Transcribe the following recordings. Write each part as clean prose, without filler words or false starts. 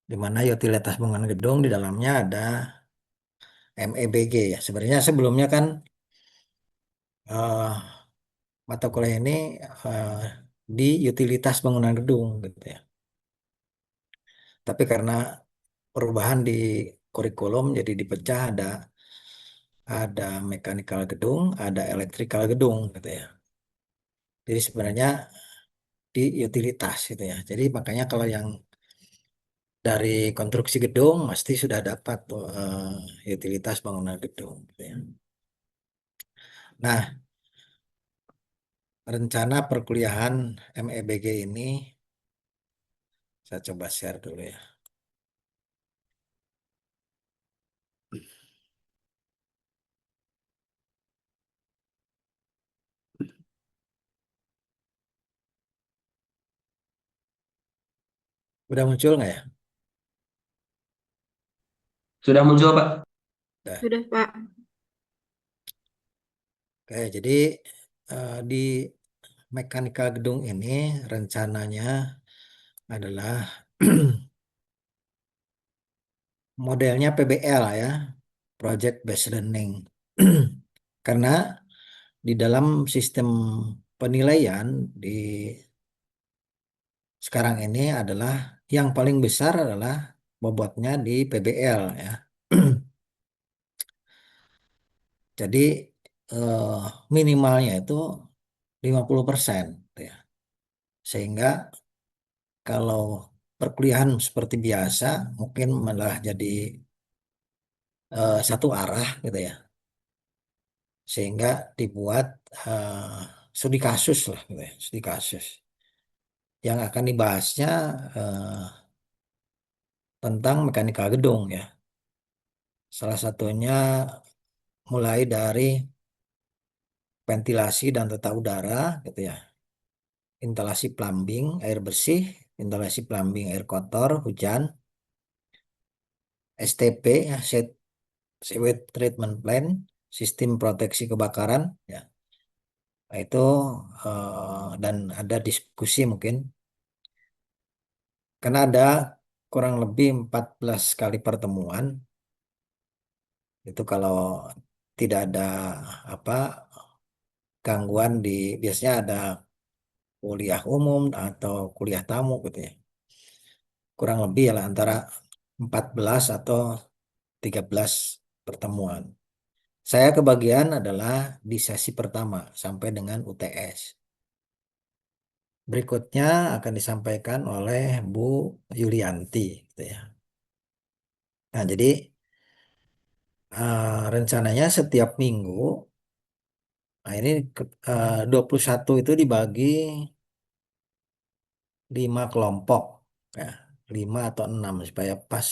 di mana utilitas bangunan gedung di dalamnya ada MEBG ya. Sebenarnya sebelumnya kan eh, mata kuliah ini eh, di utilitas bangunan gedung gitu ya. Tapi karena perubahan di kurikulum jadi dipecah ada mekanikal gedung, ada elektrikal gedung gitu ya. Jadi sebenarnya di utilitas gitu ya. Jadi makanya kalau yang dari konstruksi gedung pasti sudah dapat tuh utilitas bangunan gedung gitu ya. Nah, rencana perkuliahan MEBG ini saya coba share dulu ya. Udah muncul nggak ya? Sudah muncul, Pak. Udah. Sudah, Pak. Oke, jadi di mekanika gedung ini rencananya adalah modelnya PBL ya, Project Based Learning. Karena di dalam sistem penilaian di sekarang ini adalah yang paling besar adalah bobotnya di PBL ya. Jadi eh, minimalnya itu 50% ya. Sehingga kalau perkuliahan seperti biasa mungkin malah jadi satu arah gitu ya. Sehingga dibuat studi kasus lah gitu ya, studi kasus. Yang akan dibahasnya eh, tentang mekanika gedung ya. Salah satunya mulai dari ventilasi dan tata udara gitu ya. Instalasi plumbing, air bersih, instalasi plumbing, air kotor, hujan, STP, ya, Sewage Treatment Plan, sistem proteksi kebakaran, ya. Nah, itu dan ada diskusi mungkin karena ada kurang lebih 14 kali pertemuan itu kalau tidak ada apa gangguan biasanya ada kuliah umum atau kuliah tamu gitu ya. Kurang lebih ya lah antara 14 atau 13 pertemuan. Saya kebagian adalah di sesi pertama sampai dengan UTS. Berikutnya akan disampaikan oleh Bu Yulianti gitu ya. Nah, jadi rencananya setiap minggu, nah ini 21 itu dibagi 5 kelompok ya, 5 atau 6 supaya pas.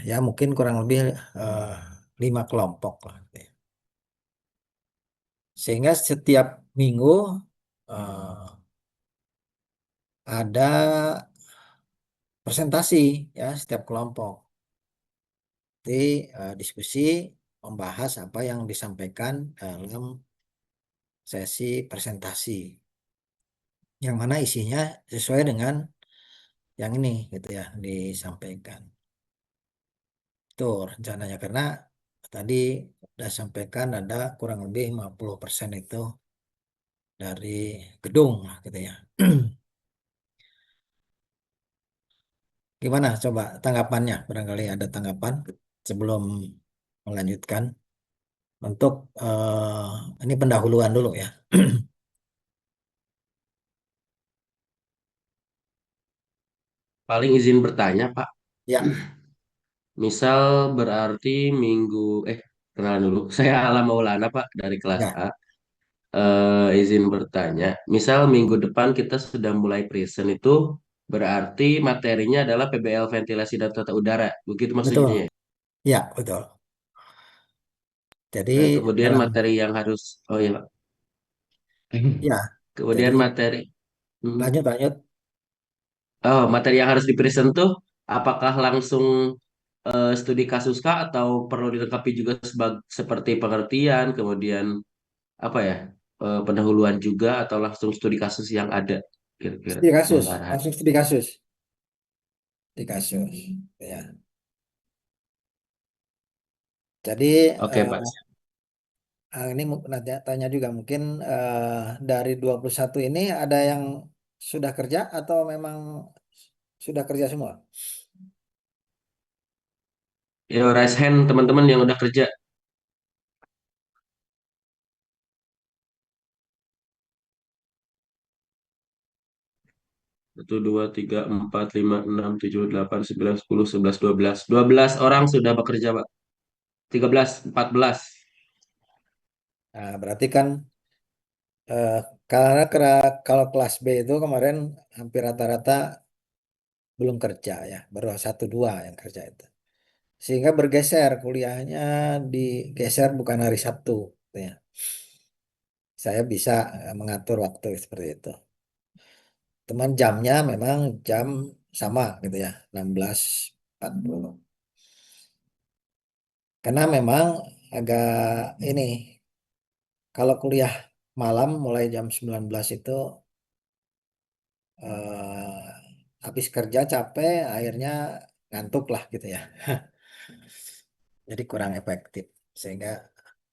Ya mungkin kurang lebih eh, 5 kelompok lah gitu ya. Sehingga setiap minggu eh, ada presentasi ya setiap kelompok. Jadi diskusi membahas apa yang disampaikan dalam sesi presentasi. Yang mana isinya sesuai dengan yang ini gitu ya disampaikan. Itu rencananya karena tadi sudah sampaikan ada kurang lebih 50% itu dari gedung lah gitu ya. Gimana coba tanggapannya? Barangkali ada tanggapan sebelum melanjutkan untuk ini pendahuluan dulu ya. Paling izin bertanya, Pak. Ya, Misal berarti kenalan dulu. Saya Alam Maulana, Pak, dari kelas ya, A. Izin bertanya, misal minggu depan kita sudah mulai present itu berarti materinya adalah PBL ventilasi dan tata udara. Begitu maksudnya betul. ya? Ya, betul. Jadi Kemudian dalam materi yang harus, oh ya, Pak. ya, jadi Kemudian hmm. lanjut lanjut. Materi yang harus di present tuh apakah langsung studi kasus kah atau perlu dilengkapi juga seperti pengertian, kemudian apa ya, pendahuluan juga atau langsung studi kasus yang ada kira-kira Studi yang kasus, arahan. langsung studi kasus. di kasus. Ya. Jadi Oke, Pak. eh, ini nanti tanya juga mungkin dari 21 ini ada yang sudah kerja atau memang sudah kerja semua? Yo, raise hand teman-teman yang udah kerja. 1, 2, 3, 4, 5, 6, 7, 8, 9, 10, 11, 12 orang sudah bekerja, Pak. 13, 14. Nah, berarti kan eh, kalau kelas B itu kemarin hampir rata-rata belum kerja ya, baru satu dua yang kerja itu. Sehingga bergeser kuliahnya digeser bukan hari Sabtu, gitu ya. Saya bisa mengatur waktu seperti itu. Teman jamnya memang jam sama gitu ya, 16.40. Karena memang agak ini, kalau kuliah malam mulai jam 19 itu eh, habis kerja capek, akhirnya ngantuk lah gitu ya. Jadi kurang efektif. Sehingga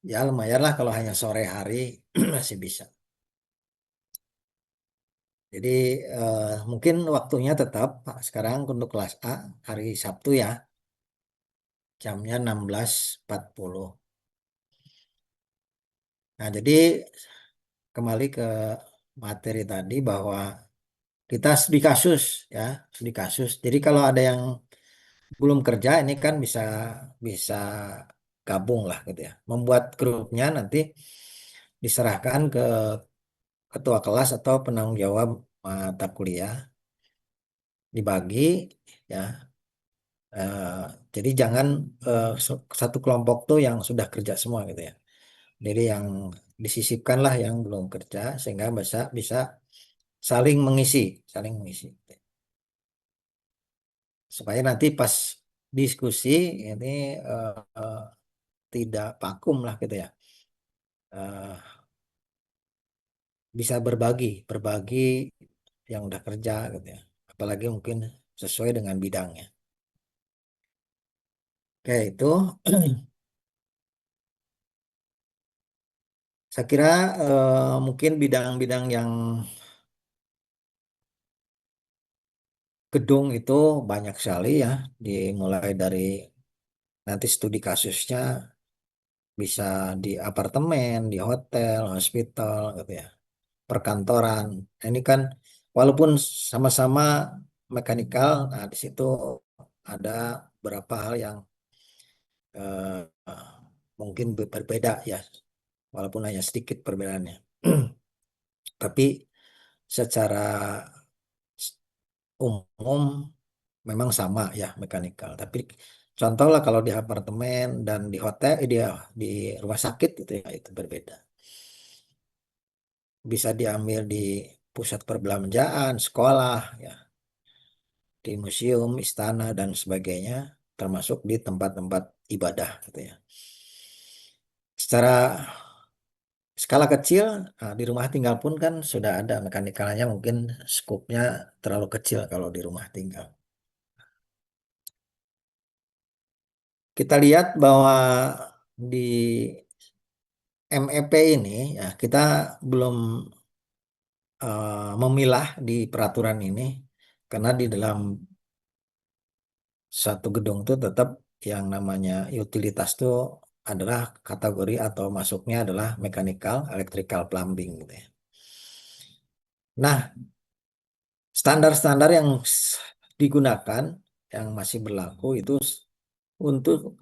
ya lumayan lah kalau hanya sore hari masih bisa. Jadi mungkin waktunya tetap Pak, sekarang untuk kelas A hari Sabtu ya, jamnya 16.40. Nah, jadi kembali ke materi tadi bahwa kita studi kasus ya, studi kasus. Jadi kalau ada yang belum kerja ini kan bisa bisa gabung lah gitu ya. Membuat grupnya nanti diserahkan ke ketua kelas atau penanggung jawab mata kuliah, dibagi ya. Eh, jadi jangan satu kelompok tuh yang sudah kerja semua gitu ya. Jadi yang disisipkan lah yang belum kerja sehingga bisa bisa saling mengisi, saling mengisi. Supaya nanti pas diskusi ini eh, eh, tidak vakum lah gitu ya. Eh, bisa berbagi, berbagi yang udah kerja gitu ya. Apalagi mungkin sesuai dengan bidangnya. Oke, itu saya kira mungkin bidang-bidang yang gedung itu banyak sekali ya, dimulai dari nanti studi kasusnya bisa di apartemen, di hotel, hospital gitu ya, perkantoran. Nah, ini kan walaupun sama-sama mekanikal, nah di situ ada beberapa hal yang eh, mungkin berbeda ya, walaupun hanya sedikit perbedaannya. Tapi secara umum memang sama ya mekanikal. Tapi contoh lah kalau di apartemen dan di hotel, dia di rumah sakit itu ya itu berbeda. Bisa diambil di pusat perbelanjaan, sekolah, ya, di museum, istana dan sebagainya, termasuk di tempat-tempat ibadah gitu ya. Secara skala kecil, nah, di rumah tinggal pun kan sudah ada mekanikalnya, mungkin skupnya terlalu kecil kalau di rumah tinggal. Kita lihat bahwa di MEP ini ya kita belum memilah di peraturan ini karena di dalam satu gedung itu tetap yang namanya utilitas itu adalah kategori atau masuknya adalah mechanical, electrical, plumbing gitu ya. Nah, standar-standar yang digunakan yang masih berlaku itu untuk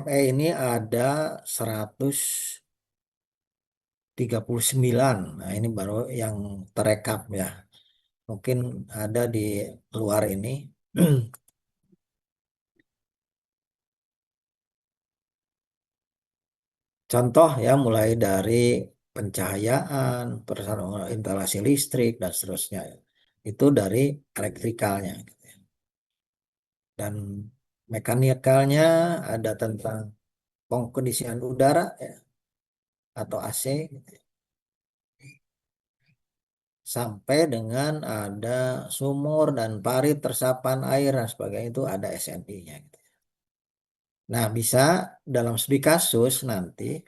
ME ini ada 139. Nah, ini baru yang terekap ya. Mungkin ada di luar ini. Contoh ya, mulai dari pencahayaan, instalasi listrik, dan seterusnya. Itu dari elektrikalnya. Dan mekanikalnya ada tentang pengkondisian udara ya, atau AC. sampai dengan ada sumur dan parit resapan air dan sebagainya itu ada SNI-nya. Gitu. Nah, bisa dalam studi kasus nanti,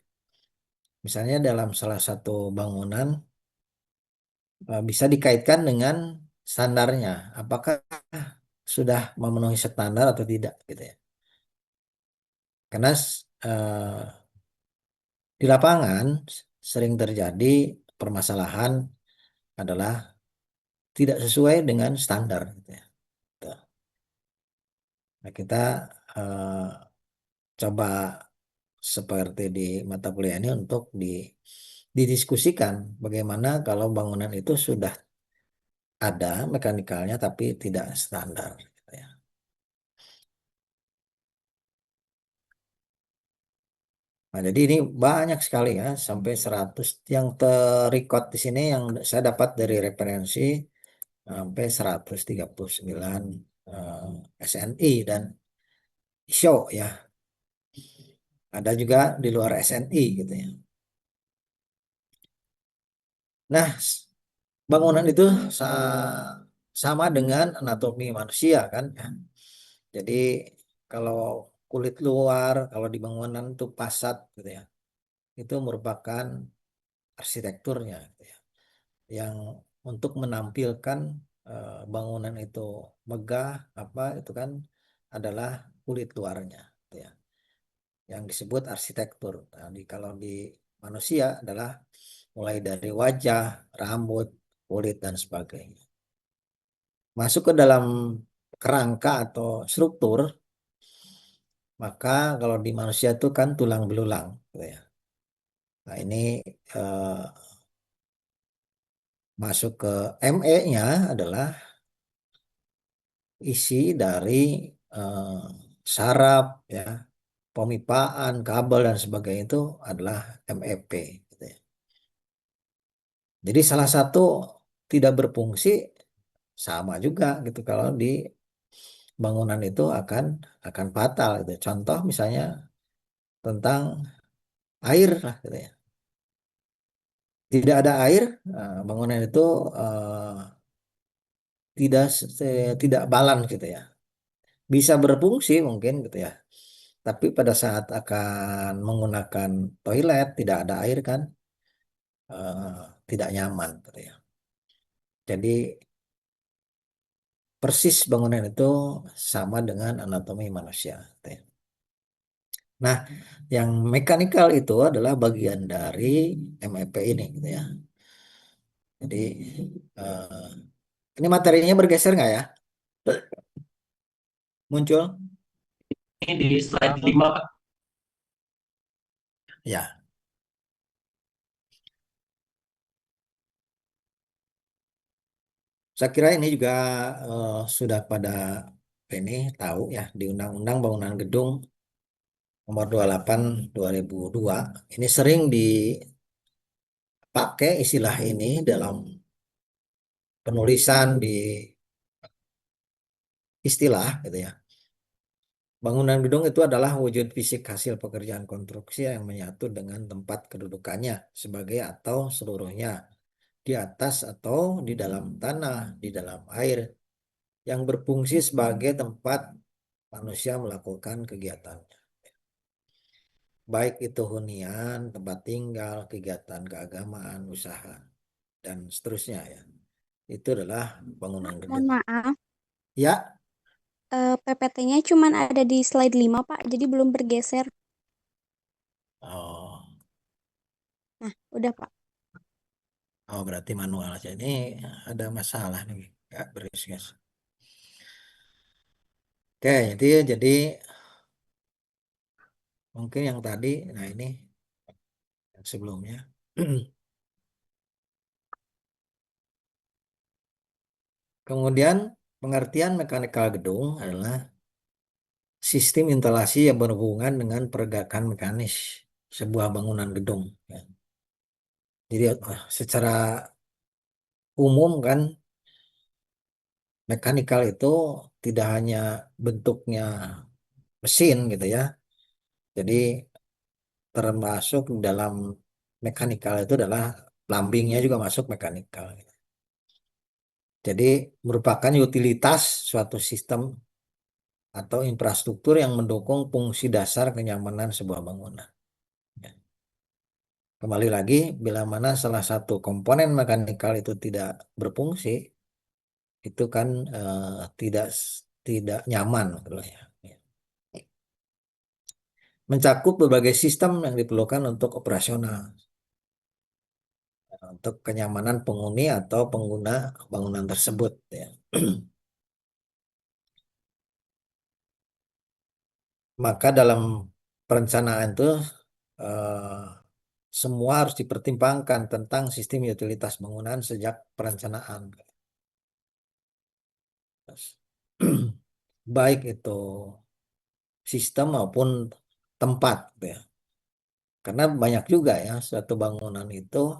misalnya dalam salah satu bangunan bisa dikaitkan dengan standarnya, apakah sudah memenuhi standar atau tidak, gitu ya. Karena di lapangan sering terjadi permasalahan adalah tidak sesuai dengan standar, gitu ya. Tuh. Nah, kita eh, coba seperti di mata kuliah ini untuk didiskusikan bagaimana kalau bangunan itu sudah ada mekanikalnya tapi tidak standar, gitu ya. Nah, jadi ini banyak sekali ya, sampai 100 yang terrecord di sini yang saya dapat dari referensi sampai 139 SNI dan show ya. Ada juga di luar SNI gitu ya. Nah, bangunan itu sama dengan anatomi manusia kan. Ya. Jadi kalau kulit luar, kalau di bangunan itu fasad gitu ya, itu merupakan arsitekturnya gitu ya. Yang untuk menampilkan bangunan itu megah apa itu kan adalah kulit luarnya gitu ya. Yang disebut arsitektur. Nah, kalau di manusia adalah mulai dari wajah, rambut, kulit dan sebagainya. Masuk ke dalam kerangka atau struktur, maka kalau di manusia itu kan tulang belulang gitu ya. Nah, ini eh, masuk ke ME-nya adalah isi dari eh, saraf ya, pemipaan, kabel dan sebagainya itu adalah MEP gitu ya. Jadi salah satu tidak berfungsi sama juga gitu kalau di bangunan itu akan fatal gitu. Contoh misalnya tentang air lah gitu ya. Tidak ada air, bangunan itu eh, tidak balance gitu ya. Bisa berfungsi mungkin gitu ya. Tapi pada saat akan menggunakan toilet tidak ada air kan tidak nyaman gitu ya. Jadi persis bangunan itu sama dengan anatomi manusia, gitu ya. Nah, yang mekanikal itu adalah bagian dari MEP ini gitu ya. Jadi eh, ini materinya bergeser nggak ya? Muncul? Ini di slide 5 Pak. Ya, saya kira ini juga sudah pada ini tahu ya di Undang-Undang Bangunan Gedung Nomor 28 2002. Ini sering dipakai istilah ini dalam penulisan di istilah gitu ya. Bangunan gedung itu adalah wujud fisik hasil pekerjaan konstruksi yang menyatu dengan tempat kedudukannya sebagai atau seluruhnya di atas atau di dalam tanah, di dalam air yang berfungsi sebagai tempat manusia melakukan kegiatan. Baik itu hunian, tempat tinggal, kegiatan keagamaan, usaha, dan seterusnya ya. Itu adalah bangunan Mohon gedung. maaf, Ya, PPT-nya cuma ada di slide 5 Pak, jadi belum bergeser. oh, Nah, udah Pak. oh berarti manual aja. Ini ada masalah nih. Ya, beres. Oke, jadi mungkin yang tadi, nah ini yang sebelumnya. Kemudian pengertian mekanikal gedung adalah sistem instalasi yang berhubungan dengan pergerakan mekanis sebuah bangunan gedung. Ya. Jadi secara umum kan mekanikal itu tidak hanya bentuknya mesin gitu ya. Jadi termasuk dalam mekanikal itu adalah plumbingnya juga masuk mekanikal. Jadi merupakan utilitas suatu sistem atau infrastruktur yang mendukung fungsi dasar kenyamanan sebuah bangunan. Ya. Kembali lagi, bila mana salah satu komponen mekanikal itu tidak berfungsi, itu kan tidak tidak nyaman gitu loh ya. Ya. Mencakup berbagai sistem yang diperlukan untuk operasional, untuk kenyamanan penghuni atau pengguna bangunan tersebut ya. Maka dalam perencanaan itu eh, semua harus dipertimbangkan tentang sistem utilitas bangunan sejak perencanaan. Baik itu sistem maupun tempat gitu ya. Karena banyak juga ya suatu bangunan itu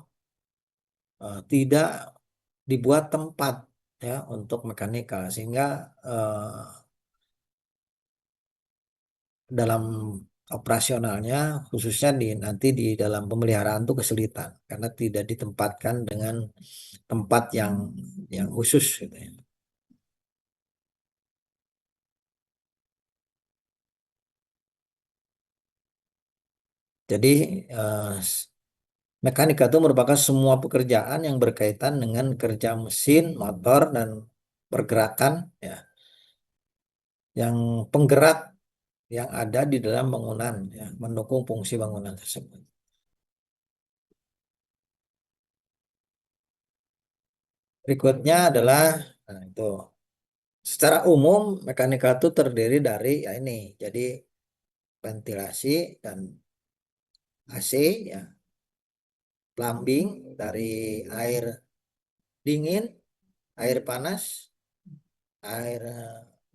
tidak dibuat tempat ya untuk mekanikal sehingga eh, dalam operasionalnya khususnya nanti di dalam pemeliharaan itu kesulitan karena tidak ditempatkan dengan tempat yang khusus gitu ya. Jadi eh, mekanika itu merupakan semua pekerjaan yang berkaitan dengan kerja mesin, motor dan pergerakan ya, yang penggerak yang ada di dalam bangunan ya, mendukung fungsi bangunan tersebut. Berikutnya adalah nah itu. Secara umum mekanika itu terdiri dari ya ini, jadi ventilasi dan AC ya, plumbing dari air dingin, air panas, air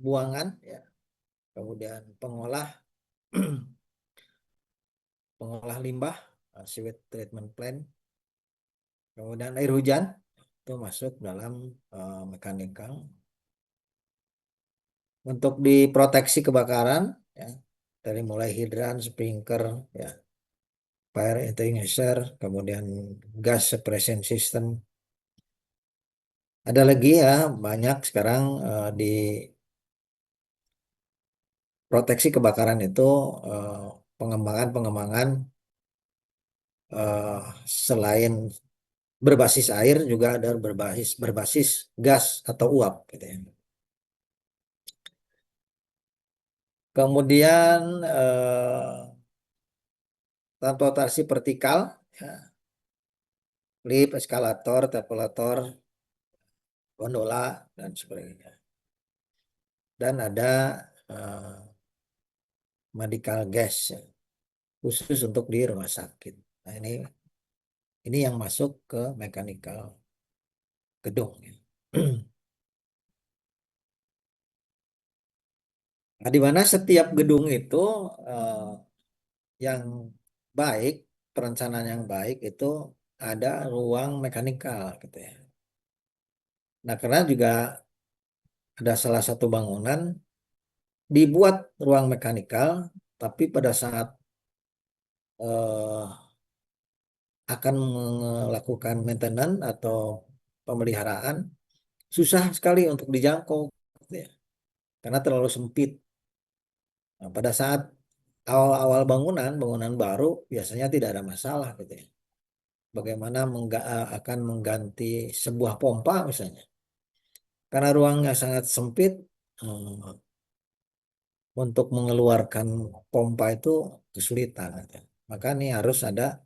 buangan ya, kemudian pengolah pengolah limbah, sewage treatment plant, kemudian air hujan itu masuk dalam mekanikal. Untuk diproteksi kebakaran ya, dari mulai hidran, sprinkler, ya, fire extinguisher, kemudian gas suppression system. Ada lagi ya banyak sekarang di proteksi kebakaran itu eh, pengembangan-pengembangan eh, selain berbasis air juga ada berbasis berbasis gas atau uap gitu ya. Kemudian transportasi vertikal, ya, lift, eskalator, tapelator, gondola dan sebagainya. Dan ada eh, medical gas ya, khusus untuk di rumah sakit. Nah, ini yang masuk ke mekanikal gedung ya. Nah, di mana setiap gedung itu eh, yang baik, perencanaan yang baik itu ada ruang mekanikal gitu ya. Nah, karena juga ada salah satu bangunan dibuat ruang mekanikal, tapi pada saat akan melakukan maintenance atau pemeliharaan susah sekali untuk dijangkau gitu ya, karena terlalu sempit. Nah, pada saat awal-awal bangunan baru biasanya tidak ada masalah gitu ya. Bagaimana akan mengganti sebuah pompa misalnya, karena ruangnya sangat sempit, untuk mengeluarkan pompa itu kesulitan gitu. Maka ini harus ada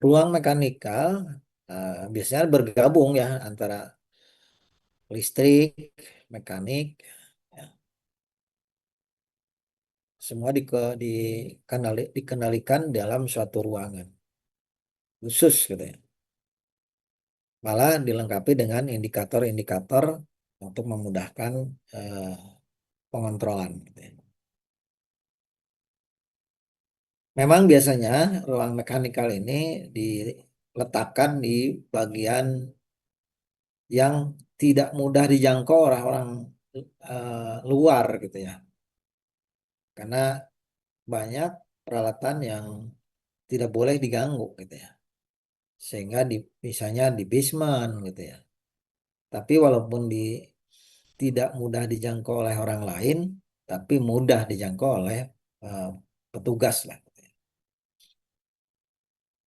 ruang mekanikal, biasanya bergabung ya antara listrik, mekanik, ya, semua dikendalikan dalam suatu ruangan khusus gitu ya. Malah dilengkapi dengan indikator-indikator untuk memudahkan eh, pengontrolan gitu ya. Memang biasanya ruang mekanikal ini diletakkan di bagian yang tidak mudah dijangkau orang-orang luar gitu ya. Karena banyak peralatan yang tidak boleh diganggu gitu ya. Sehingga misalnya di basement gitu ya. Tapi walaupun tidak mudah dijangkau oleh orang lain, tapi mudah dijangkau oleh eh, petugas lah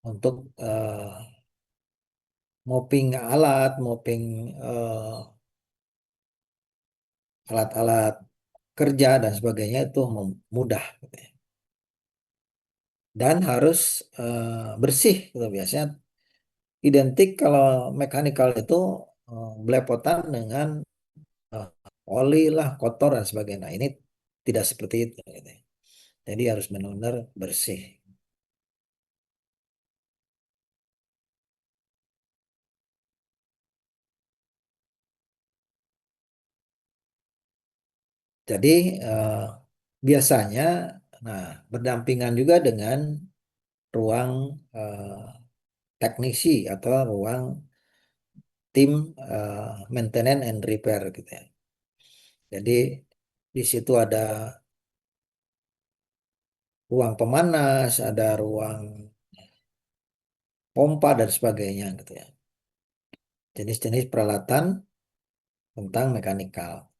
untuk mopping alat, mopping eh, alat-alat kerja dan sebagainya itu mudah gitu ya. Dan harus bersih gitu. Biasanya identik kalau mekanikal itu belepotan dengan eh, oli lah, kotor dan sebagainya. Nah, ini tidak seperti itu gitu ya. Jadi harus benar-benar bersih. Jadi eh, biasanya, nah, berdampingan juga dengan ruang teknisi atau ruang tim maintenance and repair gitu ya. Jadi di situ ada ruang pemanas, ada ruang pompa dan sebagainya gitu ya. Jenis-jenis peralatan tentang mekanikal.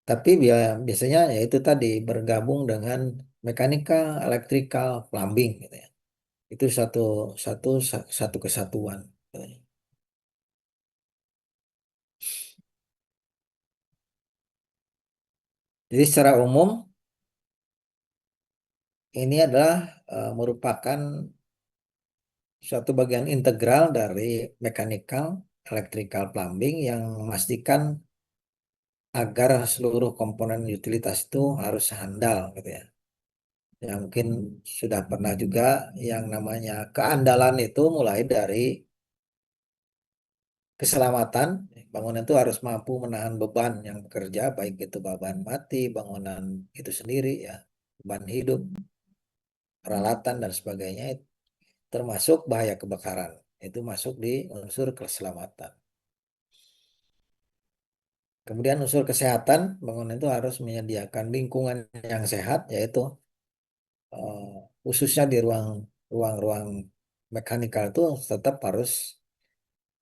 Tapi biasanya ya itu tadi bergabung dengan mekanikal, elektrikal, plumbing gitu ya. Itu satu satu satu kesatuan. Gitu ya. Jadi secara umum ini adalah merupakan suatu bagian integral dari mechanical, electrical, plumbing yang memastikan agar seluruh komponen utilitas itu harus handal gitu ya. Ya mungkin sudah pernah juga yang namanya keandalan itu mulai dari keselamatan. Bangunan itu harus mampu menahan beban yang bekerja, baik itu beban mati, bangunan itu sendiri ya, beban hidup, peralatan dan sebagainya, termasuk bahaya kebakaran. Itu masuk di unsur keselamatan. Kemudian unsur kesehatan, bangunan itu harus menyediakan lingkungan yang sehat, yaitu eh, khususnya di ruang-ruang mekanikal itu tetap harus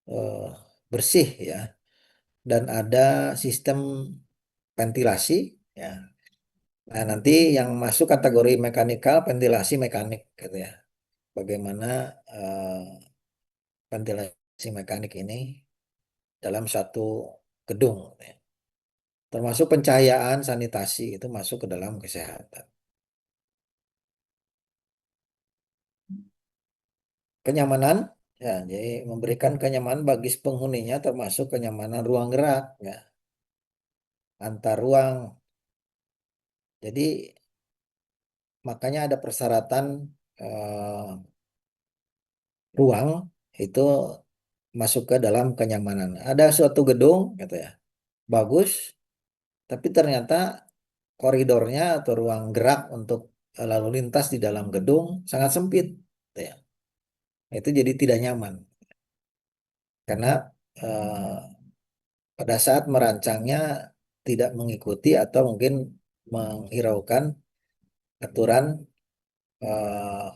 eh, bersih ya, dan ada sistem ventilasi ya. Nah, nanti yang masuk kategori mekanikal, ventilasi mekanik gitu ya. Bagaimana eh, ventilasi mekanik ini dalam satu gedung ya. Termasuk pencahayaan, sanitasi itu masuk ke dalam kesehatan. Kenyamanan ya, jadi memberikan kenyamanan bagi penghuninya termasuk kenyamanan ruang gerak ya, antar ruang. Jadi makanya ada persyaratan eh, ruang itu masuk ke dalam kenyamanan. Ada suatu gedung gitu ya, bagus, tapi ternyata koridornya atau ruang gerak untuk lalu lintas di dalam gedung sangat sempit gitu ya. Itu jadi tidak nyaman karena eh, pada saat merancangnya tidak mengikuti atau mungkin menghiraukan aturan eh,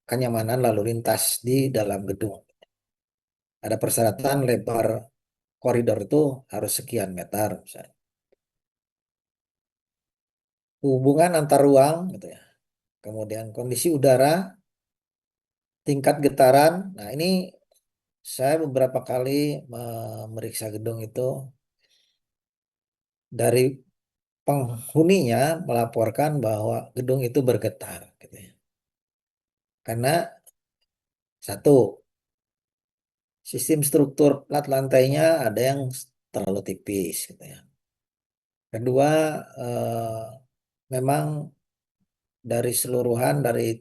kenyamanan lalu lintas di dalam gedung. Ada persyaratan lebar koridor itu harus sekian meter, misalnya. Hubungan antar ruang, gitu ya. Kemudian kondisi udara, tingkat getaran. Nah, ini saya beberapa kali memeriksa gedung itu dari penghuninya melaporkan bahwa gedung itu bergetar, gitu ya. Karena satu, sistem struktur plat lantainya ada yang terlalu tipis, gitu ya. Kedua, eh, memang dari seluruhan dari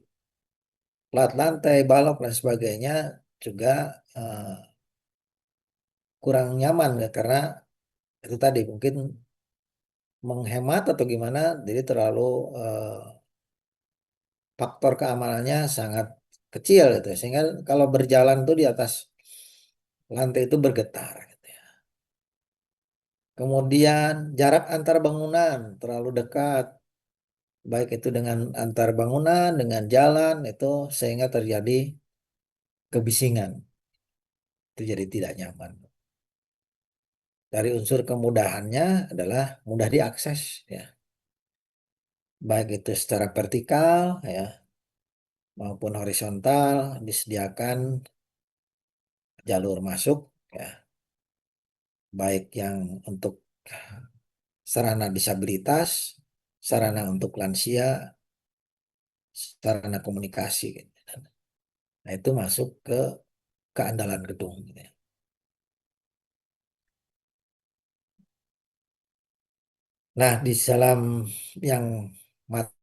plat lantai, balok dan sebagainya juga eh, kurang nyaman ya karena itu tadi mungkin menghemat atau gimana, jadi terlalu eh, faktor keamanannya sangat kecil gitu ya. Sehingga kalau berjalan tuh di atas lantai itu bergetar gitu ya. Kemudian jarak antar bangunan terlalu dekat, baik itu dengan antar bangunan dengan jalan itu sehingga terjadi kebisingan. itu jadi tidak nyaman. Dari unsur kemudahannya adalah mudah diakses ya, baik itu secara vertikal ya maupun horizontal, disediakan jalur masuk ya, baik yang untuk sarana disabilitas, sarana untuk lansia, sarana komunikasi gitu. Nah, itu masuk ke keandalan gedung gitu ya. Nah, di dalam yang mat-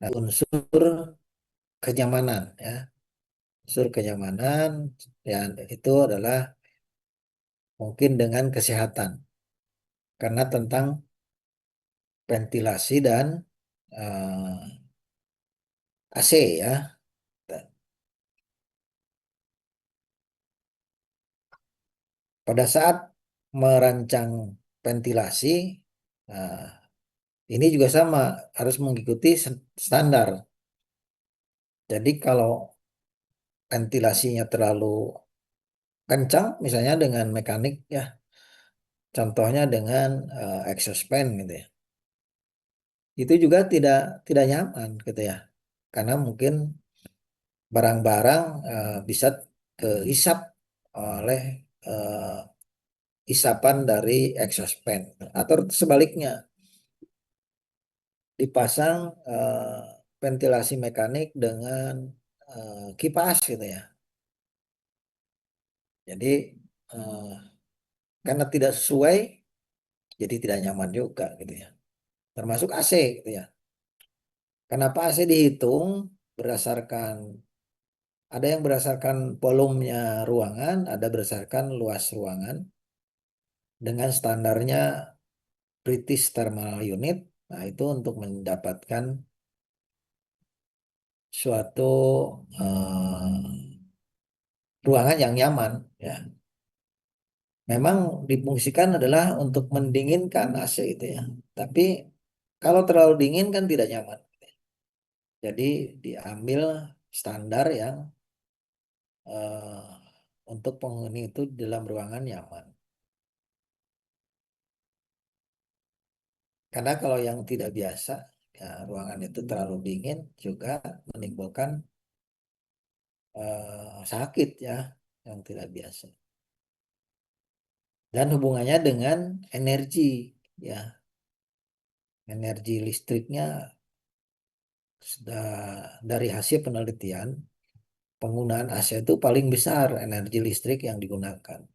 unsur kenyamanan ya, unsur kenyamanan dan itu adalah mungkin dengan kesehatan karena tentang ventilasi dan AC ya. Pada saat merancang ventilasi, nah, ini juga sama harus mengikuti standar. Jadi kalau ventilasinya terlalu kencang, misalnya dengan mekanik ya, contohnya dengan exhaust fan gitu ya, itu juga tidak nyaman gitu ya, karena mungkin barang-barang bisa kehisap oleh eh, isapan dari exhaust fan atau sebaliknya dipasang ventilasi mekanik dengan kipas gitu ya. Jadi eh, karena tidak sesuai, jadi tidak nyaman juga gitu ya. Termasuk AC gitu ya. Kenapa AC dihitung berdasarkan ada yang berdasarkan volumenya ruangan, ada berdasarkan luas ruangan dengan standarnya British Thermal Unit. Nah, itu untuk mendapatkan suatu ruangan yang nyaman ya. Memang difungsikan adalah untuk mendinginkan AC itu ya. Tapi kalau terlalu dingin kan tidak nyaman. Jadi diambil standar yang eh, untuk penghuni itu dalam ruangan nyaman. Karena kalau yang tidak biasa, ya ruangan itu terlalu dingin juga menimbulkan sakit ya yang tidak biasa. Dan hubungannya dengan energi ya, energi listriknya sudah dari hasil penelitian penggunaan AC itu paling besar energi listrik yang digunakan.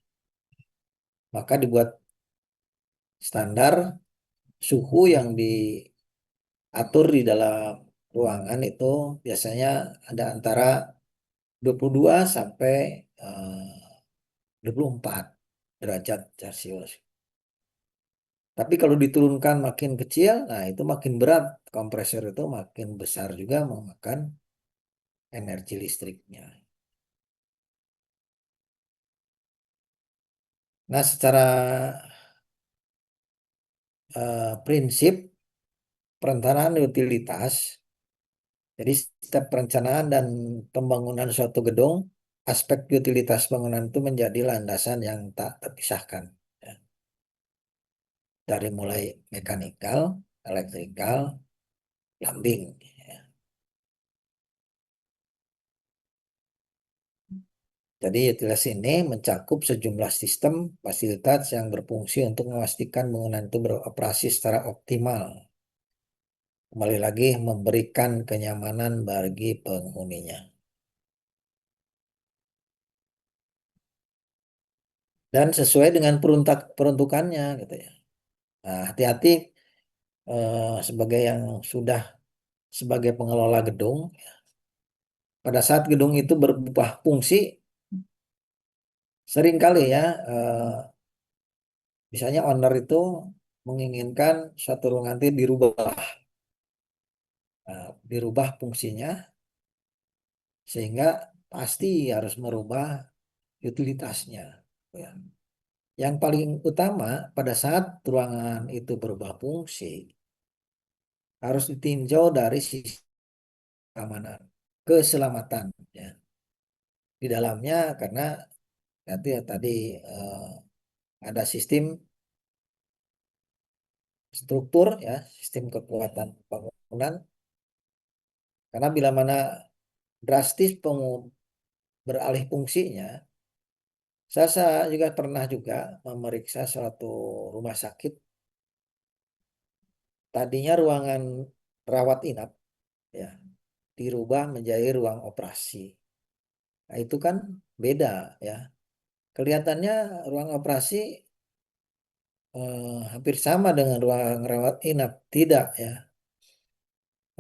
Maka dibuat standar suhu yang diatur di dalam ruangan itu biasanya ada antara 22 sampai 24 derajat Celcius. Tapi kalau diturunkan makin kecil, nah itu makin berat. Kompresor itu makin besar juga memakan energi listriknya. Nah, secara prinsip perencanaan utilitas, jadi setiap perencanaan dan pembangunan suatu gedung, aspek utilitas bangunan itu menjadi landasan yang tak terpisahkan. Ya. Dari mulai mekanikal, elektrikal, plumbing. Ya. Jadi utilitas ini mencakup sejumlah sistem fasilitas yang berfungsi untuk memastikan bangunan itu beroperasi secara optimal. Kembali lagi memberikan kenyamanan bagi penghuninya. Dan sesuai dengan peruntukannya gitu ya. Nah, hati-hati sebagai yang sudah sebagai pengelola gedung, pada saat gedung itu berubah fungsi, seringkali ya, misalnya owner itu menginginkan suatu ruangan itu dirubah fungsinya, sehingga pasti harus merubah utilitasnya. Ya. Yang paling utama pada saat ruangan itu berubah fungsi, harus ditinjau dari sisi keamanan. keselamatan ya. Di dalamnya karena nanti ya tadi ada sistem struktur ya, sistem kekuatan bangunan. Karena bila mana drastis beralih fungsinya, saya juga pernah juga memeriksa suatu rumah sakit. Tadinya ruangan rawat inap ya dirubah menjadi ruang operasi. Nah, itu kan beda ya. Kelihatannya ruang operasi hampir sama dengan ruang rawat inap. Tidak ya.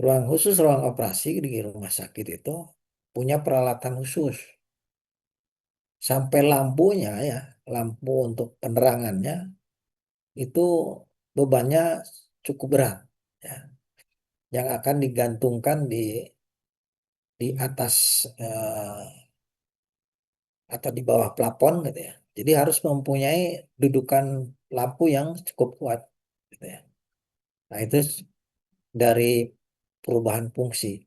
Ruang khusus ruang operasi di rumah sakit itu punya peralatan khusus. Sampai lampunya ya, lampu untuk penerangannya itu bebannya cukup berat ya. Yang akan digantungkan di atas atau di bawah plafon gitu ya. Jadi harus mempunyai dudukan lampu yang cukup kuat gitu ya. Nah, itu dari perubahan fungsi,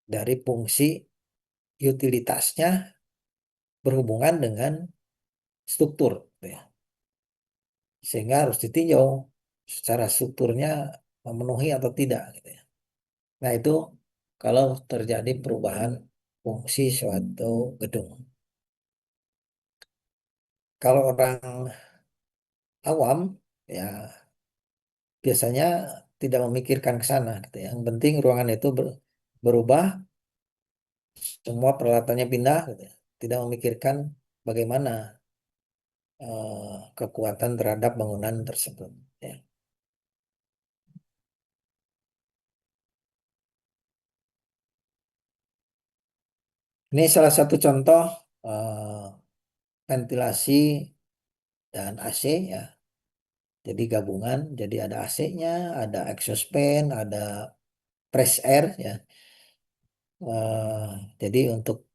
dari fungsi utilitasnya berhubungan dengan struktur gitu ya. Sehingga harus ditinjau secara strukturnya memenuhi atau tidak gitu ya. Nah, itu kalau terjadi perubahan fungsi suatu gedung. Kalau orang awam ya biasanya tidak memikirkan ke sana gitu ya. Yang penting ruangan itu berubah, semua peralatannya pindah gitu ya. Tidak memikirkan bagaimana kekuatan terhadap bangunan tersebut ya. Ini salah satu contoh eh, ventilasi dan AC ya. Jadi gabungan, jadi ada AC-nya, ada exhaust fan, ada fresh air ya. Jadi untuk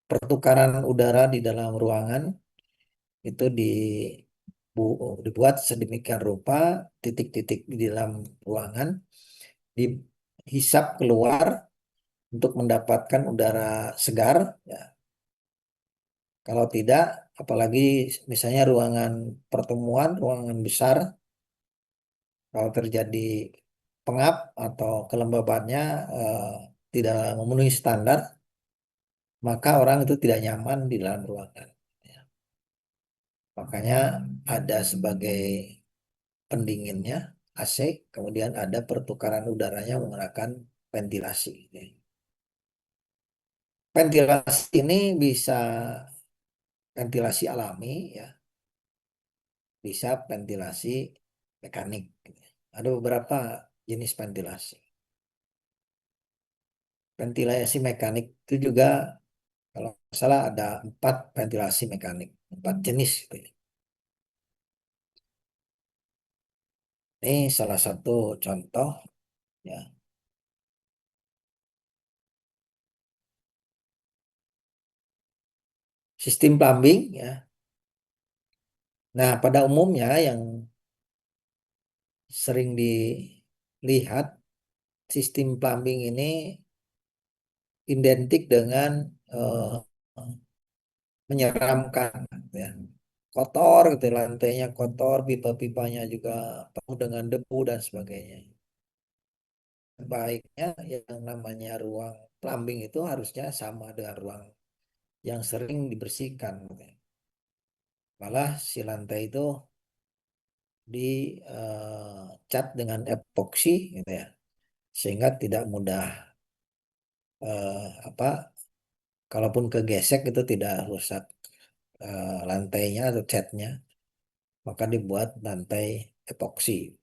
pertukaran udara di dalam ruangan itu dibuat sedemikian rupa titik-titik di dalam ruangan dihisap keluar untuk mendapatkan udara segar ya. Kalau tidak, apalagi misalnya ruangan pertemuan, ruangan besar, kalau terjadi pengap atau kelembabannya eh, tidak memenuhi standar, maka orang itu tidak nyaman di dalam ruangan. Ya. Makanya ada sebagai pendinginnya AC, kemudian ada pertukaran udaranya menggunakan ventilasi. Ventilasi ini bisa ventilasi alami ya, bisa ventilasi mekanik. Ada beberapa jenis ventilasi. Ventilasi mekanik itu juga kalau nggak salah ada 4 ventilasi mekanik, 4 jenis gitu ya. Ini salah satu contoh ya. Sistem plumbing ya. Nah, pada umumnya yang sering dilihat sistem plumbing ini identik dengan eh, menyeramkan ya. Kotor gitu, lantainya kotor, pipa-pipanya juga penuh dengan debu dan sebagainya. Baiknya yang namanya ruang plumbing itu harusnya sama dengan ruang yang sering dibersihkan gitu ya. Malah si lantai itu dicat dengan epoksi gitu ya, sehingga tidak mudah apa kalaupun kegesek itu tidak rusak lantainya atau catnya, maka dibuat lantai epoksi.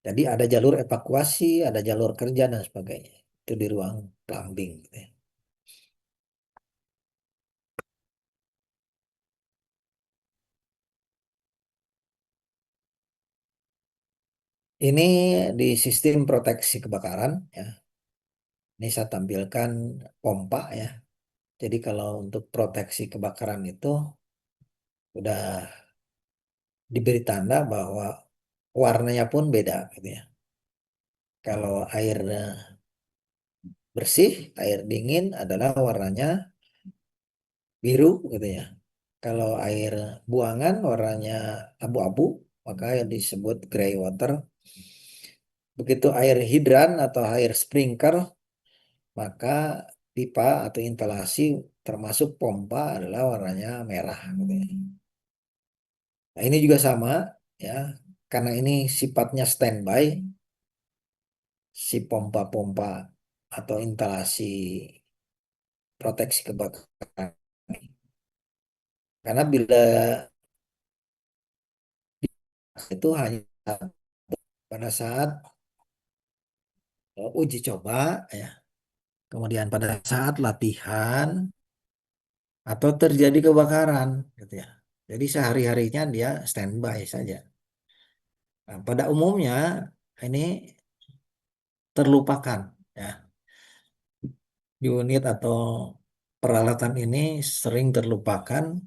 Jadi ada jalur evakuasi, ada jalur kerja dan sebagainya. Itu di ruang plumbing gitu ya. Ini di sistem proteksi kebakaran ya. Ini saya tampilkan pompa ya. Jadi kalau untuk proteksi kebakaran itu udah diberi tanda bahwa warnanya pun beda gitu ya. Kalau air bersih, air dingin adalah warnanya biru gitu ya. Kalau air buangan warnanya abu-abu, maka yang disebut gray water. Begitu air hidran atau air sprinkler, maka pipa atau instalasi termasuk pompa adalah warnanya merah gitu ya. Nah, ini juga sama ya. Karena ini sifatnya standby, si pompa-pompa atau instalasi proteksi kebakaran. Karena bila itu hanya pada saat uji coba ya, kemudian pada saat latihan atau terjadi kebakaran gitu ya. Jadi sehari-harinya dia standby saja. Nah, pada umumnya ini terlupakan ya. Unit atau peralatan ini sering terlupakan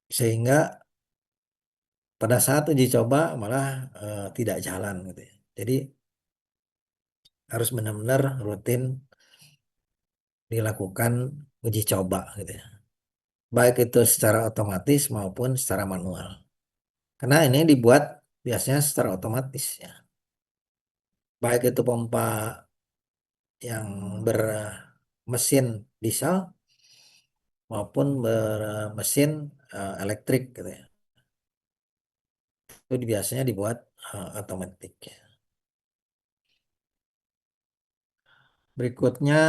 sehingga pada saat uji coba malah tidak jalan gitu ya. Jadi harus benar-benar rutin dilakukan uji coba gitu ya. Baik itu secara otomatis maupun secara manual. Karena ini dibuat biasanya secara otomatis ya. Baik itu pompa yang bermesin diesel maupun bermesin elektrik gitu ya. Itu biasanya dibuat otomatis. Berikutnya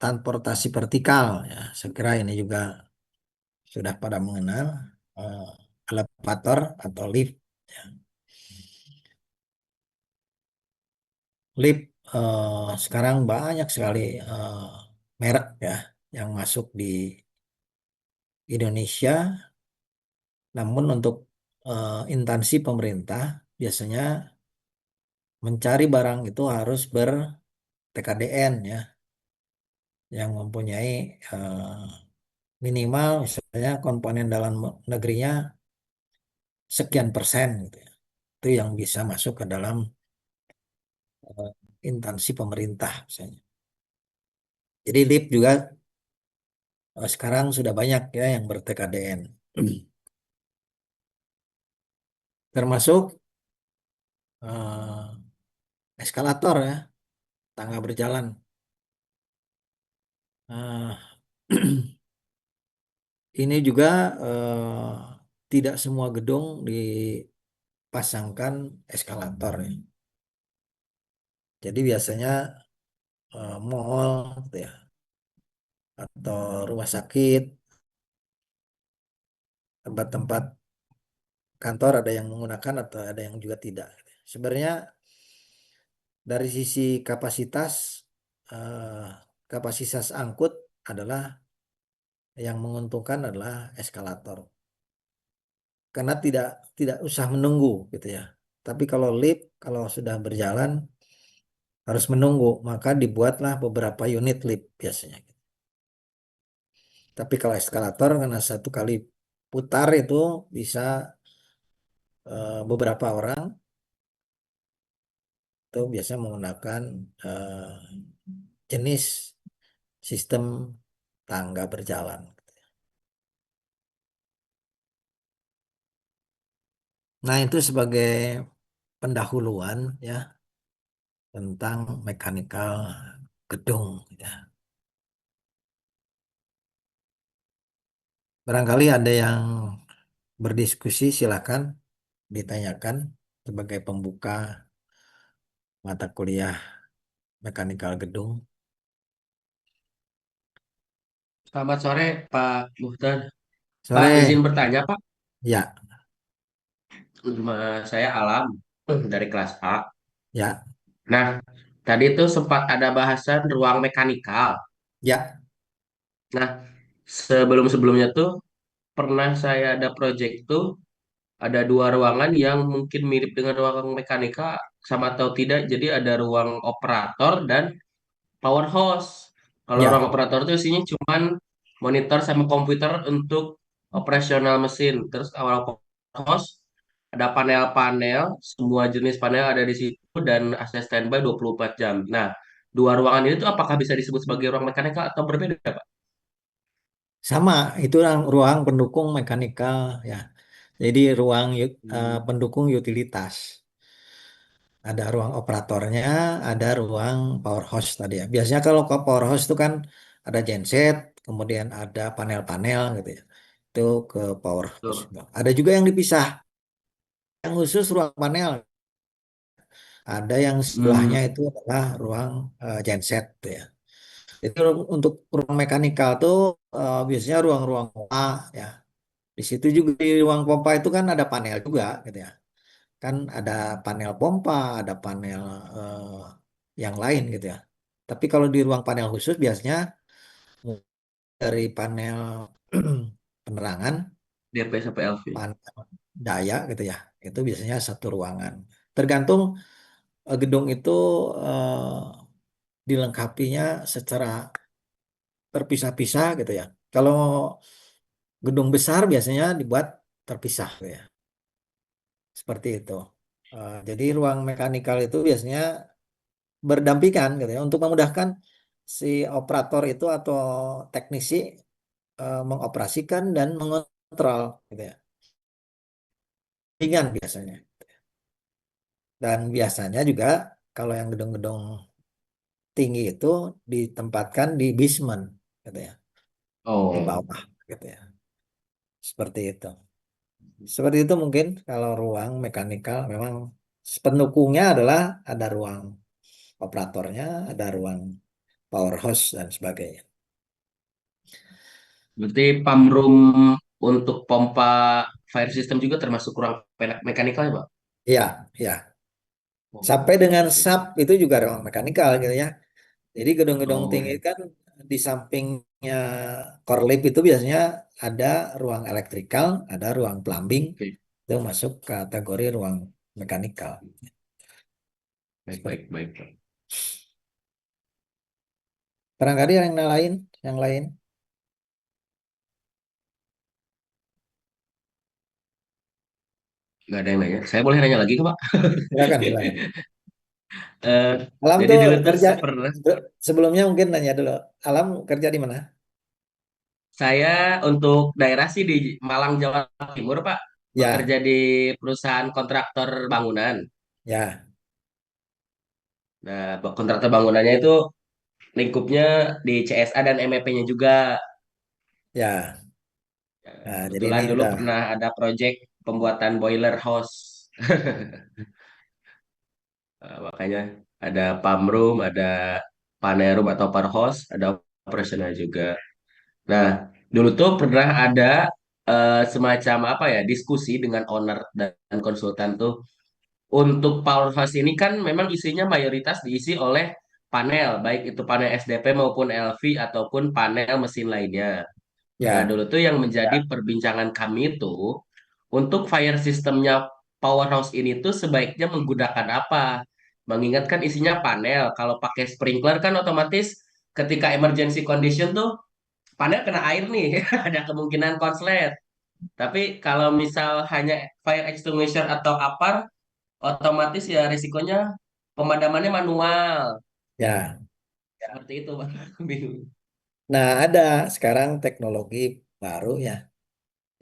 transportasi vertikal ya. Saya kira ini juga sudah pada mengenal eh, elevator atau lift. Ya. Lift sekarang banyak sekali eh, merek ya yang masuk di Indonesia. Namun untuk instansi pemerintah biasanya mencari barang itu harus ber-TKDN ya, yang mempunyai eh, minimal misalnya komponen dalam negerinya sekian persen gitu ya. Itu yang bisa masuk ke dalam eh, instansi pemerintah misalnya. Jadi LIP juga sekarang sudah banyak ya yang ber-TKDN. Termasuk eh, eskalator ya, tangga berjalan. Eh, ini juga eh, tidak semua gedung dipasangkan eskalator ya. Jadi biasanya mall gitu ya, atau rumah sakit, tempat-tempat kantor ada yang menggunakan atau ada yang juga tidak. Sebenarnya dari sisi kapasitas, eh, kapasitas angkut adalah yang menguntungkan adalah eskalator. Karena tidak tidak usah menunggu gitu ya. Tapi kalau lift kalau sudah berjalan harus menunggu, maka dibuatlah beberapa unit lift biasanya. Tapi kalau eskalator karena satu kali putar itu bisa beberapa orang itu biasanya menggunakan eh, jenis sistem tangga berjalan. Nah, itu sebagai pendahuluan ya tentang mekanikal gedung ya. Barangkali ada yang berdiskusi, silakan ditanyakan sebagai pembuka mata kuliah mekanikal gedung. Selamat sore, Pak Muhtar. Pak, izin Sore, bertanya, Pak. ya, Nama saya Alam dari kelas A. ya, Nah, tadi tuh sempat ada bahasan ruang mekanikal. ya, Nah, sebelum-sebelumnya tuh pernah saya ada project tuh ada dua ruangan yang mungkin mirip dengan ruang mekanika sama atau tidak. Jadi ada ruang operator dan power house. Kalau ruang ya, operator itu isinya cuman monitor sama komputer untuk operasional mesin. Terus awal power house ada panel-panel, semua jenis panel ada di situ dan AC standby 24 jam. Nah, dua ruangan ini tuh apakah bisa disebut sebagai ruang mekanikal atau berbeda, Pak? Sama, itu ruang pendukung mekanikal ya. Jadi Hmm. pendukung utilitas. Ada ruang operatornya, ada ruang power host tadi ya. Biasanya kalau ke power host itu kan ada genset, kemudian ada panel-panel gitu ya. Itu ke power host. Tuh. Ada juga yang dipisah, yang khusus ruang panel. Ada yang sebelahnya Hmm. itu adalah ruang genset tuh ya. Itu untuk ruang mekanikal tuh biasanya ruang-ruang pompa ya. Di situ juga di ruang pompa itu kan ada panel juga gitu ya. Kan ada panel pompa, ada panel yang lain gitu ya. Tapi kalau di ruang panel khusus biasanya dari panel penerangan, DP sampai LV. panel daya gitu ya. Itu biasanya satu ruangan. Tergantung gedung itu dilengkapinya secara terpisah-pisah gitu ya. Kalau gedung besar biasanya dibuat terpisah gitu ya. Seperti itu. Jadi ruang mekanikal itu biasanya berdampingan gitu ya untuk memudahkan si operator itu atau teknisi mengoperasikan dan mengontrol gitu ya. Ringan biasanya. Dan biasanya juga kalau yang gedung-gedung tinggi itu ditempatkan di basement gitu ya, di Oh, bawah gitu ya. Seperti itu. Seperti itu mungkin kalau ruang mekanikal memang pendukungnya adalah ada ruang operatornya, ada ruang power house dan sebagainya. berarti pump room untuk pompa fire system juga termasuk ruang mekanikal ya, Pak? Iya, iya. Sampai Oh, dengan oke. sub itu juga ruang mekanikal gitu ya. Jadi gedung-gedung tinggi Oh, kan di sampingnya core lab itu biasanya ada ruang elektrikal, ada ruang plumbing, oke. itu masuk kategori ruang mekanikal. Baik, Seperti baik, baik, Pak. barangkali yang lain, Nggak ada yang nanya. Saya boleh nanya lagi ke Pak? silakan silakan. Eh, Alam jadi tuh dulu tuh kerja pernah sebelumnya mungkin nanya dulu. Alam kerja di mana? saya untuk daerah sih di Malang, Jawa Timur, Pak. Ya, Bekerja di perusahaan kontraktor bangunan. ya, Nah, kontraktor bangunannya itu lingkupnya di CSA dan MEP-nya juga. ya. Ya, Nah, jadi ini kebetulan dulu udah pernah ada proyek pembuatan boiler house. Makanya ada pump room, ada panel room atau power house, ada operasional juga. Nah, dulu tuh pernah ada semacam apa ya diskusi dengan owner dan konsultan tuh untuk powerhouse ini kan memang isinya mayoritas diisi oleh panel, baik itu panel SDP maupun LV ataupun panel mesin lainnya. Nah, ya, dulu tuh yang menjadi perbincangan kami itu untuk fire systemnya powerhouse ini tuh sebaiknya menggunakan apa? Mengingatkan isinya panel. Kalau pakai sprinkler kan otomatis ketika emergency condition tuh panel kena air nih, ada kemungkinan konslet. Tapi kalau misal hanya fire extinguisher atau APAR, otomatis ya risikonya pemadamannya manual. ya. Seperti itu, Bang. Bingung. Nah, ada sekarang teknologi baru ya.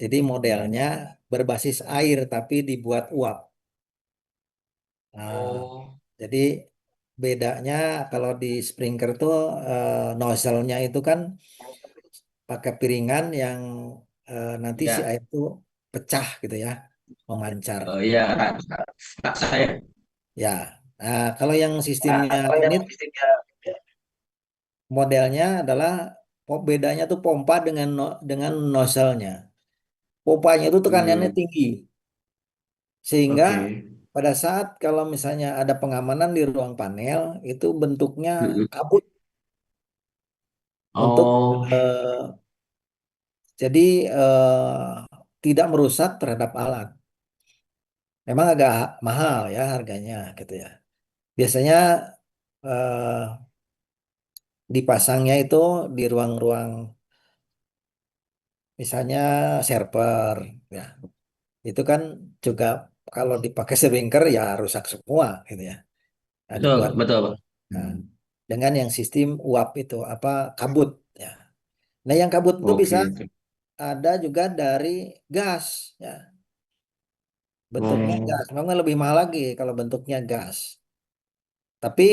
Jadi modelnya berbasis air tapi dibuat uap. Nah, Oh, jadi bedanya kalau di sprinkler tuh nozzle-nya itu kan pakai piringan yang nanti si ya. air itu pecah gitu ya, memancar. Oh iya, rasa ya. Ya, nah kalau yang Nah, sistemnya kalau ini yang sistemnya modelnya adalah bedanya tuh pompa dengan nozzle-nya. Pompanya itu tekanannya hmm, tinggi sehingga oke. pada saat kalau misalnya ada pengamanan di ruang panel itu bentuknya Mm-mm. kabut untuk Oh, jadi tidak merusak terhadap alat. Memang agak mahal ya harganya gitu ya. Biasanya eh, dipasangnya itu di ruang-ruang misalnya server ya. Itu kan juga kalau dipakai sprinkler ya rusak semua gitu ya. Nah, betul, dibuat. betul, Bang. Nah, dengan yang sistem uap itu apa kabut ya. Nah, yang kabut itu bisa Oke, oke. ada juga dari gas ya. Bentuknya Oh, gas. Memang lebih mahal lagi kalau bentuknya gas. Tapi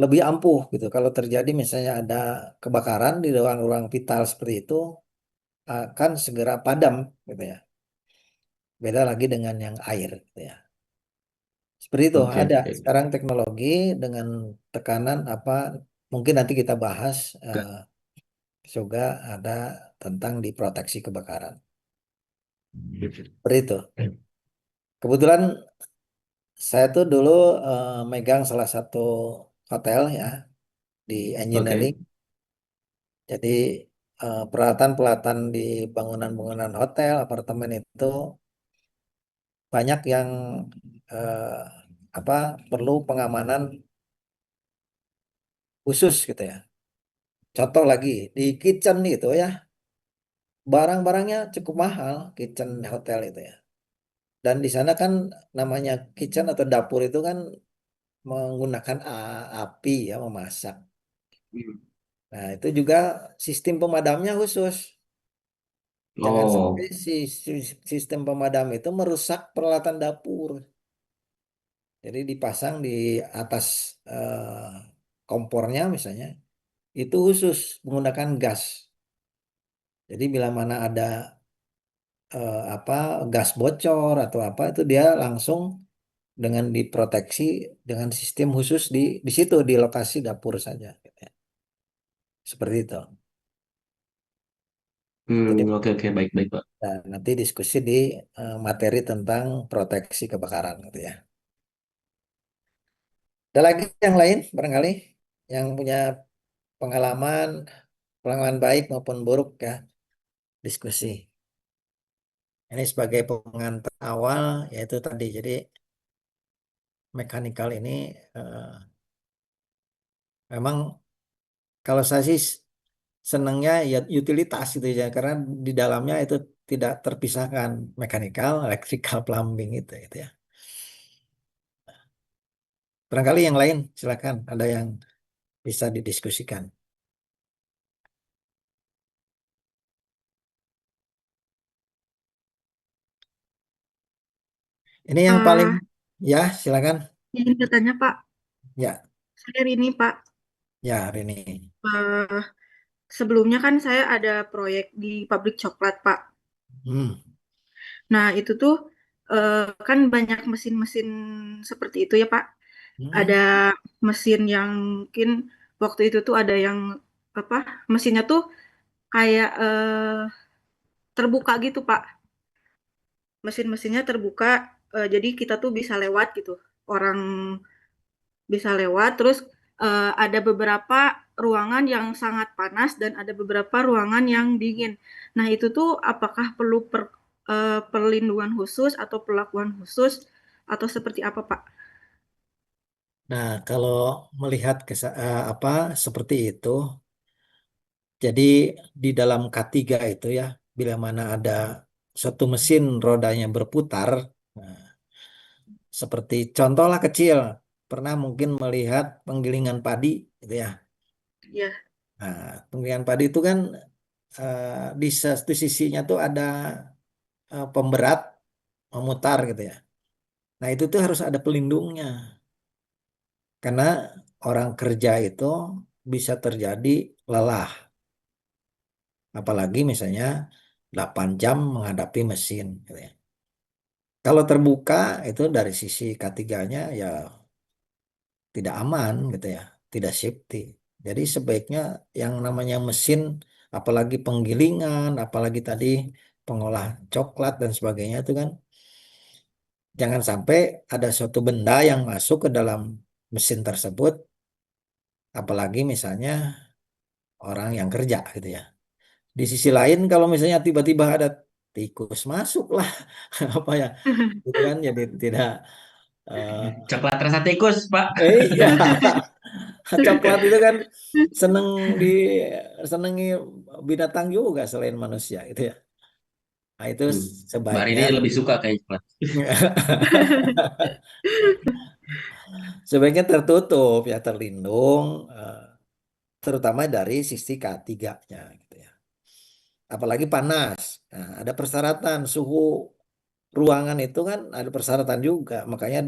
lebih ampuh gitu. Kalau terjadi misalnya ada kebakaran di ruang-ruang vital seperti itu akan segera padam gitu ya. Beda lagi dengan yang air gitu ya. Seperti itu oke, ada oke. sekarang teknologi dengan tekanan apa mungkin nanti kita bahas juga ada tentang di proteksi kebakaran. Seperti itu. Kebetulan saya tuh dulu megang salah satu hotel ya di engineering. Oke. Jadi peralatan-peralatan di bangunan-bangunan hotel, apartemen itu banyak yang eh, apa perlu pengamanan khusus gitu ya. Contoh lagi di kitchen itu ya, barang-barangnya cukup mahal kitchen hotel itu ya. Dan di sana kan namanya kitchen atau dapur itu kan menggunakan api ya memasak. Hmm. Nah, itu juga sistem pemadamnya khusus. Jangan sampai Oh, sistem pemadam itu merusak peralatan dapur. Jadi dipasang di atas kompornya misalnya, itu khusus menggunakan gas. Jadi bila mana ada apa gas bocor atau apa itu dia langsung dengan diproteksi dengan sistem khusus di situ di lokasi dapur saja. Gitu ya. Seperti itu. Jadi oke, oke, baik, baik, Pak. nanti diskusi di materi tentang proteksi kebakaran gitu ya. Ada lagi yang lain barangkali yang punya pengalaman pengalaman baik maupun buruk ya diskusi. Ini sebagai pengantar awal yaitu tadi. Jadi mekanikal ini memang kalau saya sih senangnya ya utilitas gitu ya karena di dalamnya itu tidak terpisahkan mekanikal, electrical, plumbing itu ya. Barangkali yang lain silakan ada yang bisa didiskusikan. Ini yang paling Eh, ya silakan. ingin bertanya Pak, Ya, saya Rini Pak. ya Rini. Eh, Sebelumnya kan saya ada proyek di pabrik coklat Pak. Hmm. Nah itu tuh kan banyak mesin-mesin seperti itu ya Pak. Ada Hmm. mesin yang mungkin waktu itu tuh ada yang apa mesinnya tuh kayak terbuka gitu Pak. Mesin-mesinnya terbuka, jadi kita tuh bisa lewat gitu. Orang bisa lewat. Terus ada beberapa ruangan yang sangat panas dan ada beberapa ruangan yang dingin. Nah, itu tuh apakah perlu perlindungan khusus atau perlakuan khusus atau seperti apa, Pak? Nah, kalau melihat apa seperti itu, jadi di dalam K3 itu ya, bila mana ada suatu mesin rodanya berputar, nah, seperti contohlah kecil, pernah mungkin melihat penggilingan padi, gitu ya. Ya, Nah, penggilingan padi itu kan di satu sisinya tuh ada pemberat memutar gitu ya. Nah, itu tuh harus ada pelindungnya, karena orang kerja itu bisa terjadi lelah. Apalagi misalnya 8 jam menghadapi mesin gitu ya. Kalau terbuka itu dari sisi K3-nya ya tidak aman gitu ya, tidak safety. Jadi sebaiknya yang namanya mesin, apalagi penggilingan, apalagi tadi pengolah coklat dan sebagainya itu kan jangan sampai ada suatu benda yang masuk ke dalam mesin tersebut, apalagi misalnya orang yang kerja gitu ya. Di sisi lain kalau misalnya tiba-tiba ada tikus masuk lah apa ya gitu kan jadi tidak eh Coklat rasa tikus, Pak. iya coklat itu kan seneng di senengi binatang juga selain manusia gitu ya. Nah itu Hmm. Mbak sebaiknya Rini lebih suka kayak coklat. sebaiknya tertutup ya terlindung terutama dari sisi K3-nya gitu ya. Apalagi panas. Nah, ada persyaratan suhu ruangan itu kan ada persyaratan juga, makanya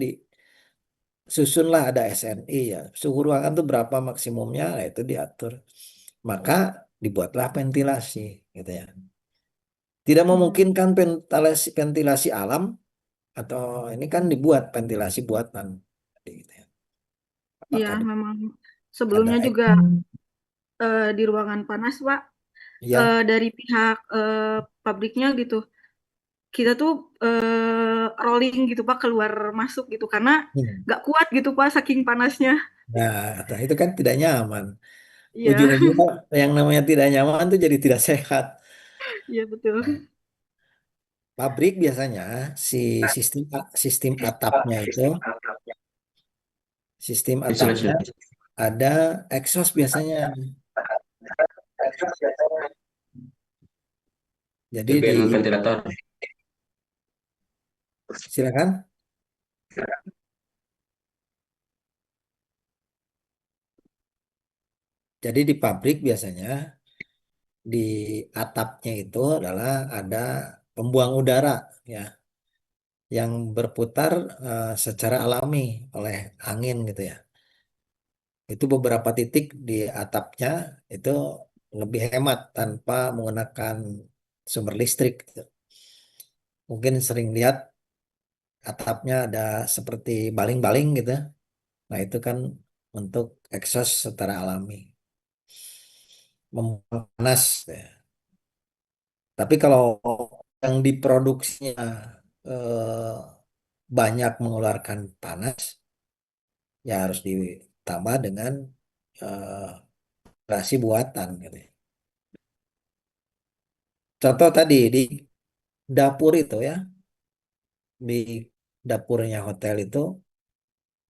disusunlah ada SNI ya. Suhu ruangan tuh berapa maksimumnya, nah itu diatur. Maka dibuatlah ventilasi gitu ya. Tidak Hmm. memungkinkan ventilasi alam atau ini kan dibuat ventilasi buatan. Gitu ya. Iya, Apakah memang ada sebelumnya juga di ruangan panas, Pak, ya? dari pihak pabriknya gitu, kita tuh rolling gitu, Pak, keluar masuk gitu, karena Hmm. nggak kuat gitu, Pak, saking panasnya. Nah, itu kan tidak nyaman. Iya, Ujung-ujungnya yang namanya tidak nyaman tuh jadi tidak sehat. iya betul. Nah, pabrik biasanya si sistem atapnya itu, sistem atapnya Insulasi. ada exhaust biasanya. Jadi di Turbin ventilator. silakan. Jadi di pabrik biasanya di atapnya itu adalah ada pembuang udara ya yang berputar secara alami oleh angin gitu ya. Itu beberapa titik di atapnya itu lebih hemat tanpa menggunakan sumber listrik gitu. Mungkin sering lihat atapnya ada seperti baling-baling gitu. Nah, itu kan untuk exhaust secara alami, membuang panas ya. Tapi kalau yang diproduksinya eh, banyak mengeluarkan panas, ya harus ditambah dengan eh, rasi buatan gitu ya. Contoh tadi di dapur itu ya, di dapurnya hotel itu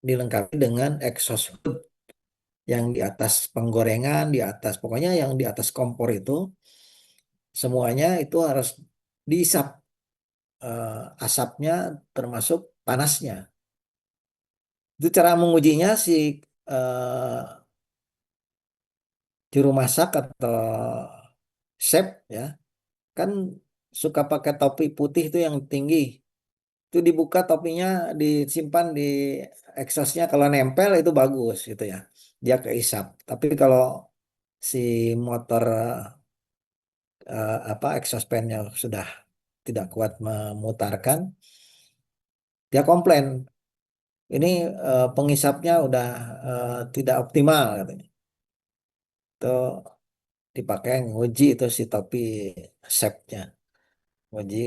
dilengkapi dengan exhaust hood yang di atas penggorengan, di atas pokoknya yang di atas kompor itu semuanya itu harus diisap asapnya termasuk panasnya. Itu cara mengujinya si eh, juru masak atau chef ya kan suka pakai topi putih itu yang tinggi. Itu dibuka topinya, disimpan di exhaustnya kalau nempel itu bagus gitu ya. Dia keisap. Tapi kalau si motor apa exhaust fan-nya sudah tidak kuat memutarkan, dia komplain. Ini pengisapnya udah tidak optimal katanya. Itu dipakai nguji itu si topi chefnya, nguji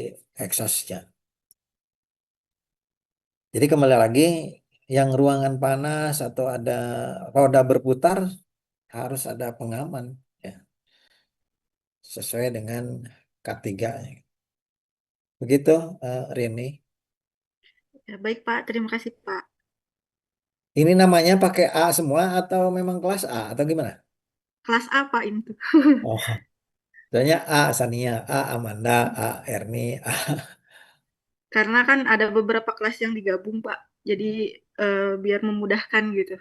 exhaustnya. Jadi kembali lagi, yang ruangan panas atau ada roda berputar harus ada pengaman ya, sesuai dengan K3. Begitu Rini. Ya, baik, Pak. Terima kasih, Pak. Ini namanya pakai A semua atau memang kelas A atau gimana? Kelas A, Pak, ini tuh. Oh, soalnya A Sania, A Amanda, A Erni, A. Karena kan ada beberapa kelas yang digabung, Pak. Jadi biar memudahkan gitu.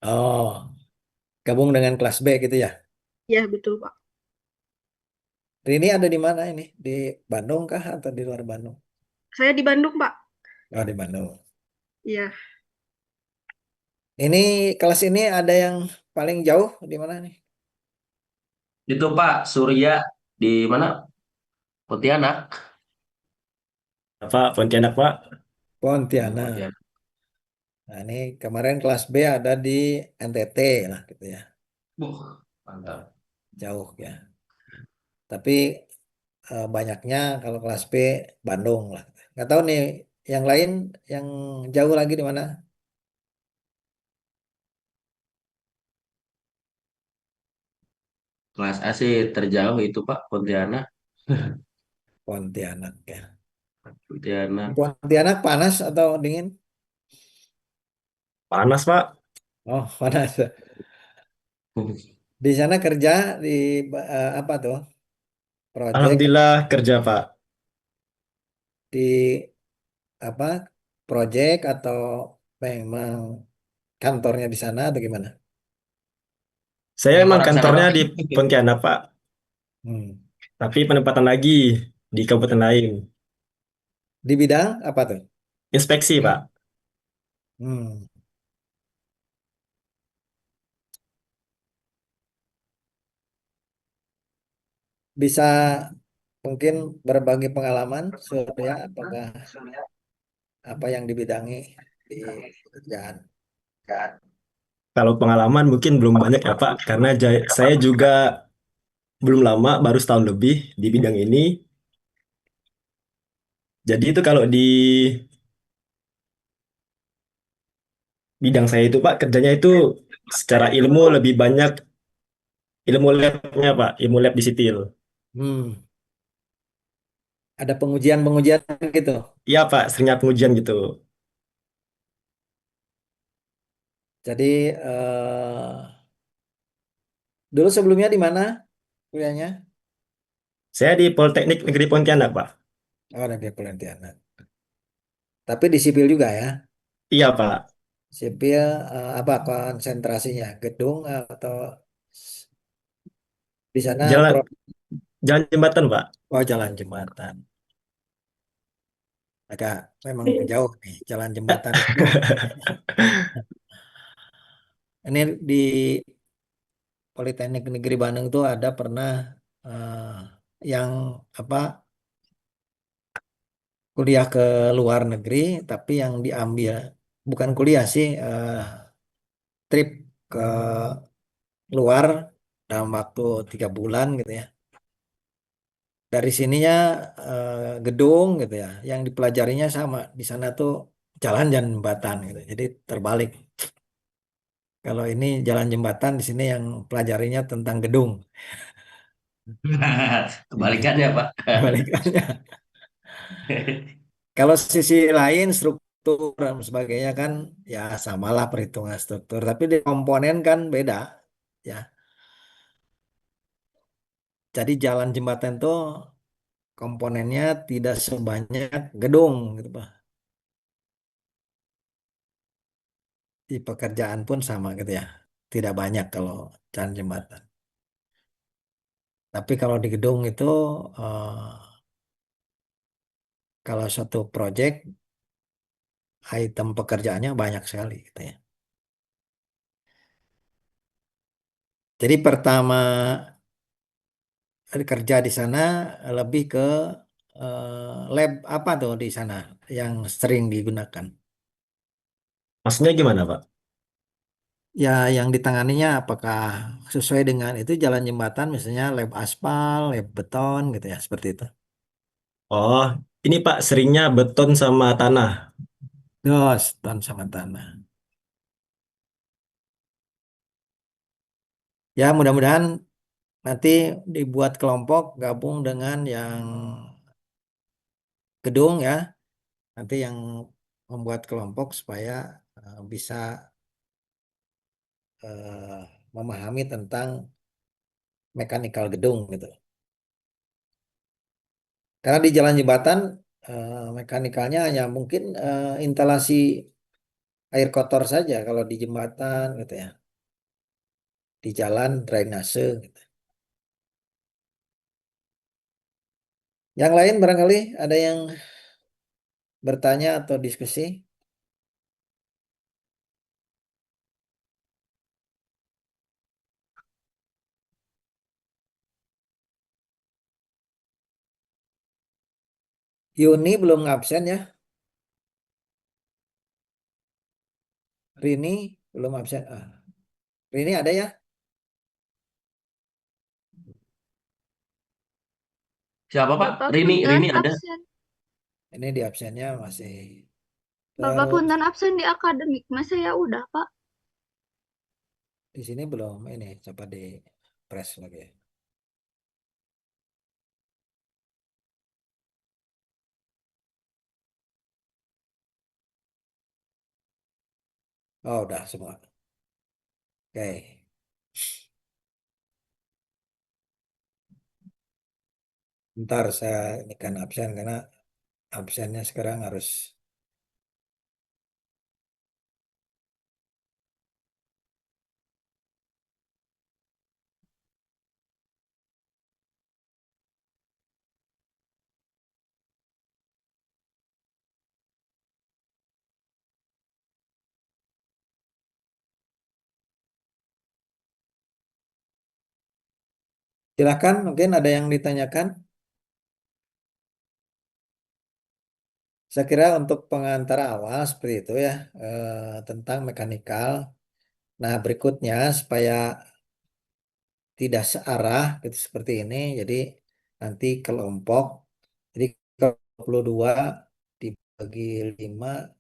Oh, gabung dengan kelas B gitu ya. Ya, betul, Pak. Rini ada di mana ini? Di Bandung kah atau di luar Bandung? Saya di Bandung, Pak. Oh, di Bandung. Iya. Ini kelas ini ada yang paling jauh di mana nih? Itu Pak Surya di mana? Pontianak. Pak, Pontianak, Pak. Pontianak. Pontianak. Nah, ini kemarin kelas B ada di NTT lah gitu ya. Mantap. Jauh ya. Tapi banyaknya kalau kelas B Bandung lah. Nggak tahu nih yang lain yang jauh lagi di mana? Kelas A sih terjauh itu Pak Pontianak. Pontianak ya. Di Pontianak. Pontianak panas atau dingin? Panas, Pak. Oh, panas. Di sana kerja di apa tuh? Project Alhamdulillah kerja, Pak. di apa? Project atau memang kantornya di sana atau gimana? Saya Yang emang orang sana kantornya pakai. di Pontianak, Pak. Hmm. Tapi penempatan lagi di kabupaten lain. Di bidang apa tuh? Inspeksi, Pak. Hmm. Bisa mungkin berbagi pengalaman, Surya, apakah apa yang dibidangi di pekerjaan? Kalau pengalaman mungkin belum banyak ya, Pak. Karena saya juga belum lama, baru setahun lebih di bidang ini. Jadi itu kalau di bidang saya itu, Pak, kerjanya itu secara ilmu lebih banyak ilmu labnya, Pak. Ilmu lab di sitil. Hmm. Ada pengujian-pengujian gitu. Iya, Pak. Seringnya pengujian gitu. Jadi dulu sebelumnya di mana kuliahnya? Saya di Politeknik Negeri Pontianak, Pak. Oh, ada di Pontianak. Tapi di sipil juga ya. Iya, Pak. Sipil apa konsentrasinya? Gedung atau di sana Jalan jalan jembatan, Pak. oh, jalan jembatan. Agak memang jauh nih jalan jembatan itu. Ini di Politeknik Negeri Bandung tuh ada pernah yang apa kuliah ke luar negeri, tapi yang diambil bukan kuliah sih, trip ke luar dalam waktu 3 bulan gitu ya. Dari sininya gedung gitu ya, yang dipelajarinya sama di sana tuh jalan dan jembatan gitu. Jadi terbalik. Kalau ini jalan jembatan di sini yang pelajarinya tentang gedung. Kebalikannya, Pak. Kebalikannya. Kalau sisi lain struktur dan sebagainya kan ya samalah perhitungan struktur, tapi di komponen kan beda ya. Jadi jalan jembatan tuh komponennya tidak sebanyak gedung gitu Pak. Di pekerjaan pun sama gitu ya. Tidak banyak kalau jalan jembatan. Tapi kalau di gedung itu kalau satu proyek item pekerjaannya banyak sekali gitu ya. Jadi pertama kerja di sana lebih ke lab apa tuh di sana yang sering digunakan? Maksudnya gimana, Pak? Ya, yang ditanganinya apakah sesuai dengan itu jalan jembatan, misalnya lab aspal, lab beton gitu ya, seperti itu. Oh, ini Pak seringnya beton sama tanah. Dos, beton sama tanah. Ya, mudah-mudahan nanti dibuat kelompok gabung dengan yang gedung ya. Nanti yang membuat kelompok supaya bisa eh, memahami tentang mekanikal gedung gitu. Karena di jalan jembatan mekanikalnya hanya mungkin instalasi air kotor saja kalau di jembatan gitu ya. Di jalan drainase gitu. Yang lain barangkali ada yang bertanya atau diskusi. Yuni belum absen ya. Rini belum absen. Rini ada ya? Siapa, Pak? Bapak Rini, Punten Rini ada. absen. Ini di absennya masih. Bapak Terus Punten absen di akademik. Masa ya udah, Pak? di sini belum ini coba di press lagi. Oh, udah semua. Oke. Ntar saya ini kan absen karena absennya sekarang harus Silakan, mungkin ada yang ditanyakan. Saya kira untuk pengantar awal seperti itu ya, tentang mekanikal. Nah, berikutnya supaya tidak searah gitu seperti ini, jadi nanti kelompok, jadi 22 dibagi 5,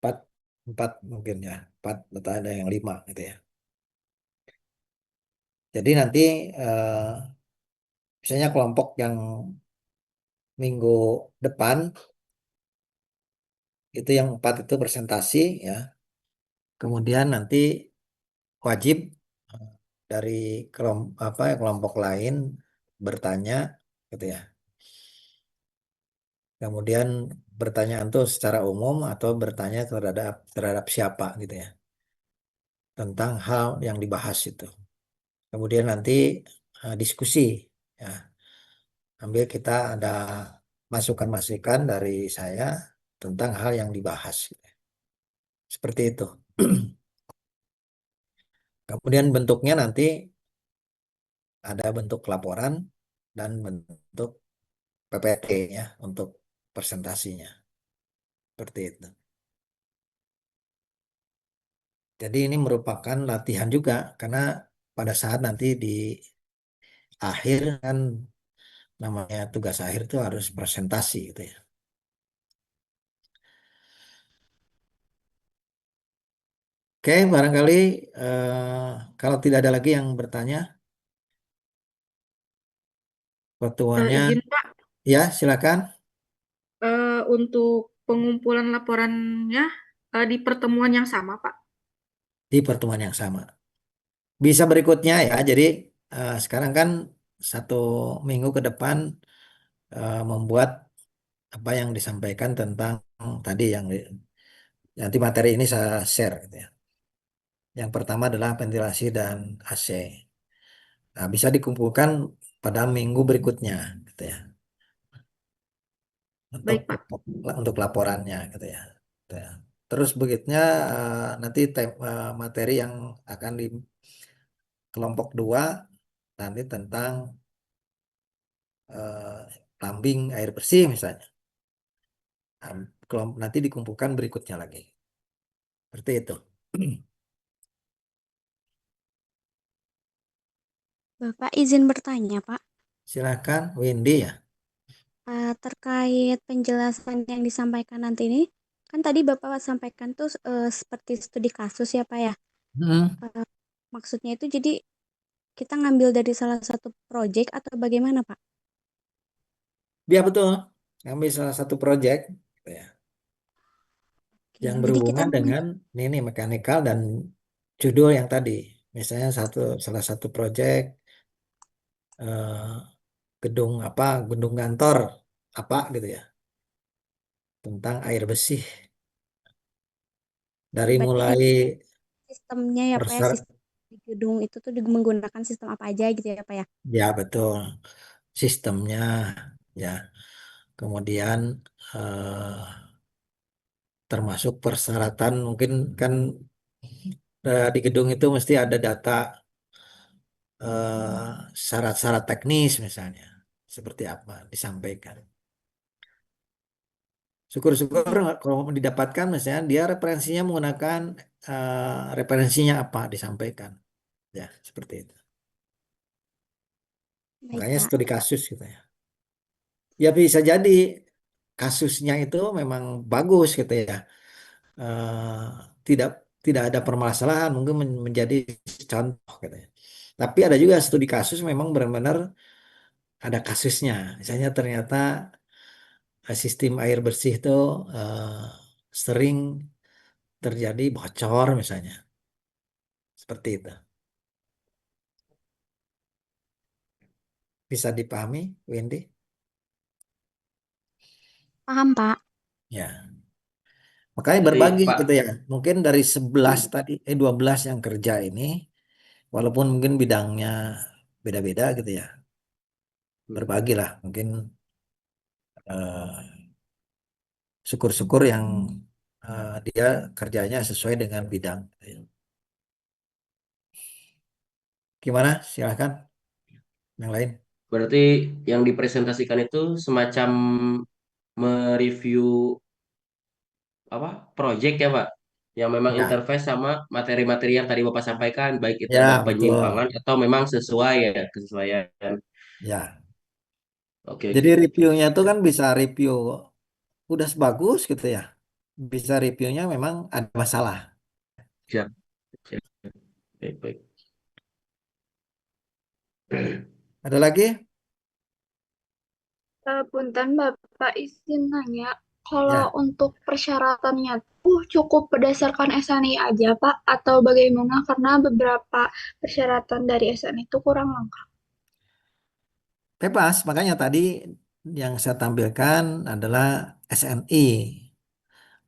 4, 4 mungkin ya, 4 atau ada yang 5 gitu ya. Jadi nanti eh, misalnya kelompok yang minggu depan itu yang 4 itu presentasi ya. Kemudian nanti wajib eh, dari kelompok lain bertanya gitu ya. Kemudian bertanyaan itu secara umum atau bertanya terhadap terhadap siapa gitu ya, tentang hal yang dibahas itu. Kemudian nanti diskusi ya. Ambil kita ada masukan-masukan dari saya tentang hal yang dibahas. Seperti itu. Kemudian bentuknya nanti ada bentuk laporan dan bentuk PPT ya untuk presentasinya. Seperti itu. Jadi ini merupakan latihan juga karena pada saat nanti di akhir kan namanya tugas akhir itu harus presentasi gitu ya. Oke, barangkali kalau tidak ada lagi yang bertanya, pertemuannya Izin Pak, ya silakan untuk pengumpulan laporannya di pertemuan yang sama Pak. di pertemuan yang sama. Bisa berikutnya ya. Jadi sekarang kan 1 minggu ke depan membuat apa yang disampaikan tentang tadi yang nanti materi ini saya share gitu ya. Yang pertama adalah ventilasi dan AC. Nah, bisa dikumpulkan pada minggu berikutnya gitu ya. Untuk Baik Pak. untuk laporannya gitu ya. Gitu ya. Terus berikutnya nanti materi yang akan di kelompok 2 nanti tentang eh, lambing air bersih misalnya. Nah, nanti dikumpulkan berikutnya lagi. Seperti itu. Bapak izin bertanya, Pak. Silakan, Windy ya. Terkait penjelasan yang disampaikan nanti ini, kan tadi Bapak sampaikan tuh seperti studi kasus ya, Pak ya. Hmm. Eh, Maksudnya itu jadi kita ngambil dari salah satu proyek atau bagaimana, Pak? Ya betul. Kami salah satu proyek gitu ya, Oke, yang jadi kita berhubungan dengan ini mekanikal dan judul yang tadi. Misalnya salah satu proyek eh, gedung apa, gedung kantor apa gitu ya, tentang air bersih. Dari berarti mulai sistemnya ya, Pak ya, persar, sistem di gedung itu tuh menggunakan sistem apa aja gitu ya, Pak ya. ya betul, sistemnya ya. Kemudian eh, termasuk persyaratan mungkin kan di gedung itu mesti ada data syarat-syarat teknis misalnya seperti apa disampaikan. Syukur-syukur Baik, kalau didapatkan misalnya dia referensinya menggunakan referensinya apa disampaikan. Ya, seperti itu. baik, Makanya Pak. studi kasus gitu ya. Ya bisa jadi kasusnya itu memang bagus gitu ya. Eh, tidak tidak ada permasalahan mungkin menjadi contoh gitu ya. Tapi ada juga studi kasus memang benar-benar ada kasusnya. Misalnya ternyata sistem air bersih itu sering terjadi bocor misalnya. Seperti itu. Bisa dipahami, Wendy? Paham, Pak. Ya. Makanya Jadi berbagi Pak, gitu ya. Mungkin dari 11 tadi, 12 yang kerja ini, walaupun mungkin bidangnya beda-beda gitu ya. Berbagilah. Mungkin eh, syukur-syukur yang dia kerjanya sesuai dengan bidang. Gimana? Silahkan yang lain. Berarti yang dipresentasikan itu semacam mereview apa project ya Pak, yang memang Ya, interface sama materi-materi yang tadi Bapak sampaikan, baik itu ada ya penyimpangan betul. atau memang sesuai ya kesesuaian. Ya. Oke Jadi oke oke. reviewnya itu kan bisa review udah bagus gitu ya. Bisa reviewnya memang ada masalah. Siap siap, baik baik. Ada lagi? Punten Bapak izin nanya, kalau Ya. untuk persyaratannya tuh cukup berdasarkan SNI aja Pak atau bagaimana? Karena beberapa persyaratan dari SNI itu kurang lengkap. Bebas, makanya tadi yang saya tampilkan adalah SNI.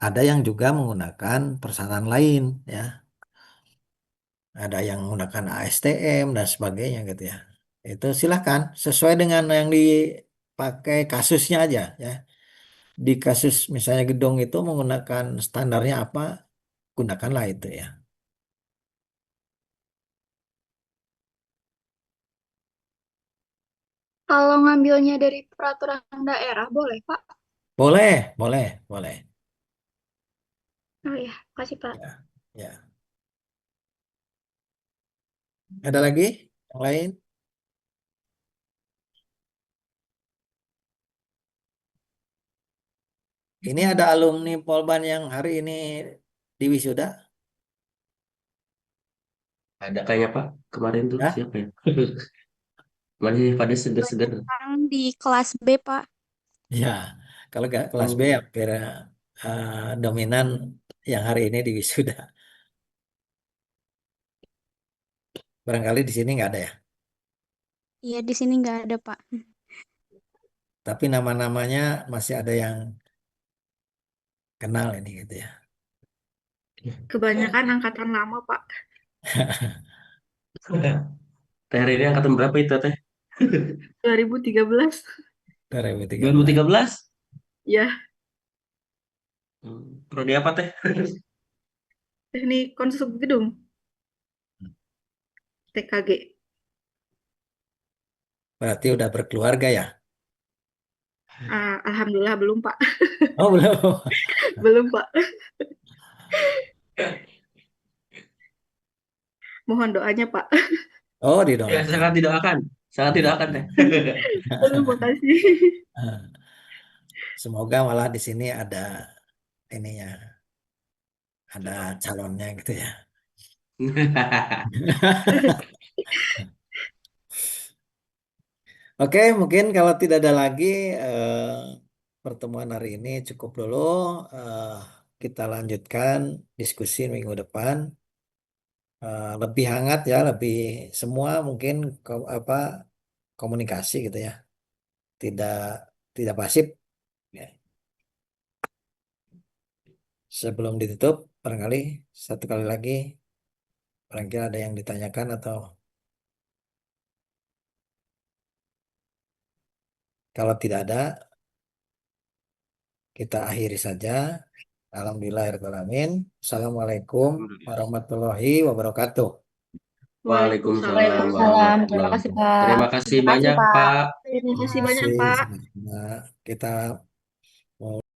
Ada yang juga menggunakan persyaratan lain ya. Ada yang menggunakan ASTM dan sebagainya gitu ya. Itu silahkan sesuai dengan yang dipakai kasusnya aja ya. Di kasus misalnya gedung itu menggunakan standarnya apa, gunakanlah itu ya. Kalau ngambilnya dari peraturan daerah boleh Pak? Boleh, boleh, boleh. Oh ya, kasih Pak. Ya, ya. Ada lagi yang lain? Ini ada alumni Polban yang hari ini di wisuda, Ada kayaknya Pak kemarin tuh ya? siapa ya? Masih pada seger-seger. Sekarang di kelas B, Pak. Ya, kalau nggak kelas B Oh, hampir dominan yang hari ini di wisuda. Barangkali di sini nggak ada ya. Iya, di sini nggak ada, Pak. Tapi nama-namanya masih ada yang kenal ini gitu ya. Kebanyakan angkatan lama, Pak. teh hari ini angkatan berapa itu teh? 2013. 2013. 2013. Ya, Prodi apa teh? teknik konstruksi gedung, TKG. Berarti udah berkeluarga ya? Alhamdulillah belum, Pak. Oh, belum. Belum, Pak. Mohon doanya, Pak. Oh, Ya, sangat didoakan. didoakan. Sangat Ya. didoakan teh. Terima kasih. Semoga malah di sini ada ininya, ada calonnya gitu ya. Oke, mungkin kalau tidak ada lagi pertemuan hari ini cukup dulu. Eh, kita lanjutkan diskusi minggu depan. Lebih hangat ya, lebih semua mungkin apa komunikasi gitu ya. Tidak tidak pasif. Ya. Sebelum ditutup, barangkali satu kali lagi, barangkali ada yang ditanyakan atau kalau tidak ada, kita akhiri saja. Alhamdulillahirrahmanirrahim. Assalamualaikum warahmatullahi wabarakatuh. Waalaikumsalam Waalaikumsalam. Terima warahmatullahi kasih, wabarakatuh. Pak. Terima kasih Terima kasih, banyak Pak. Pak. Terima Terima kasih banyak, kasih. Pak. Sama-sama. Kita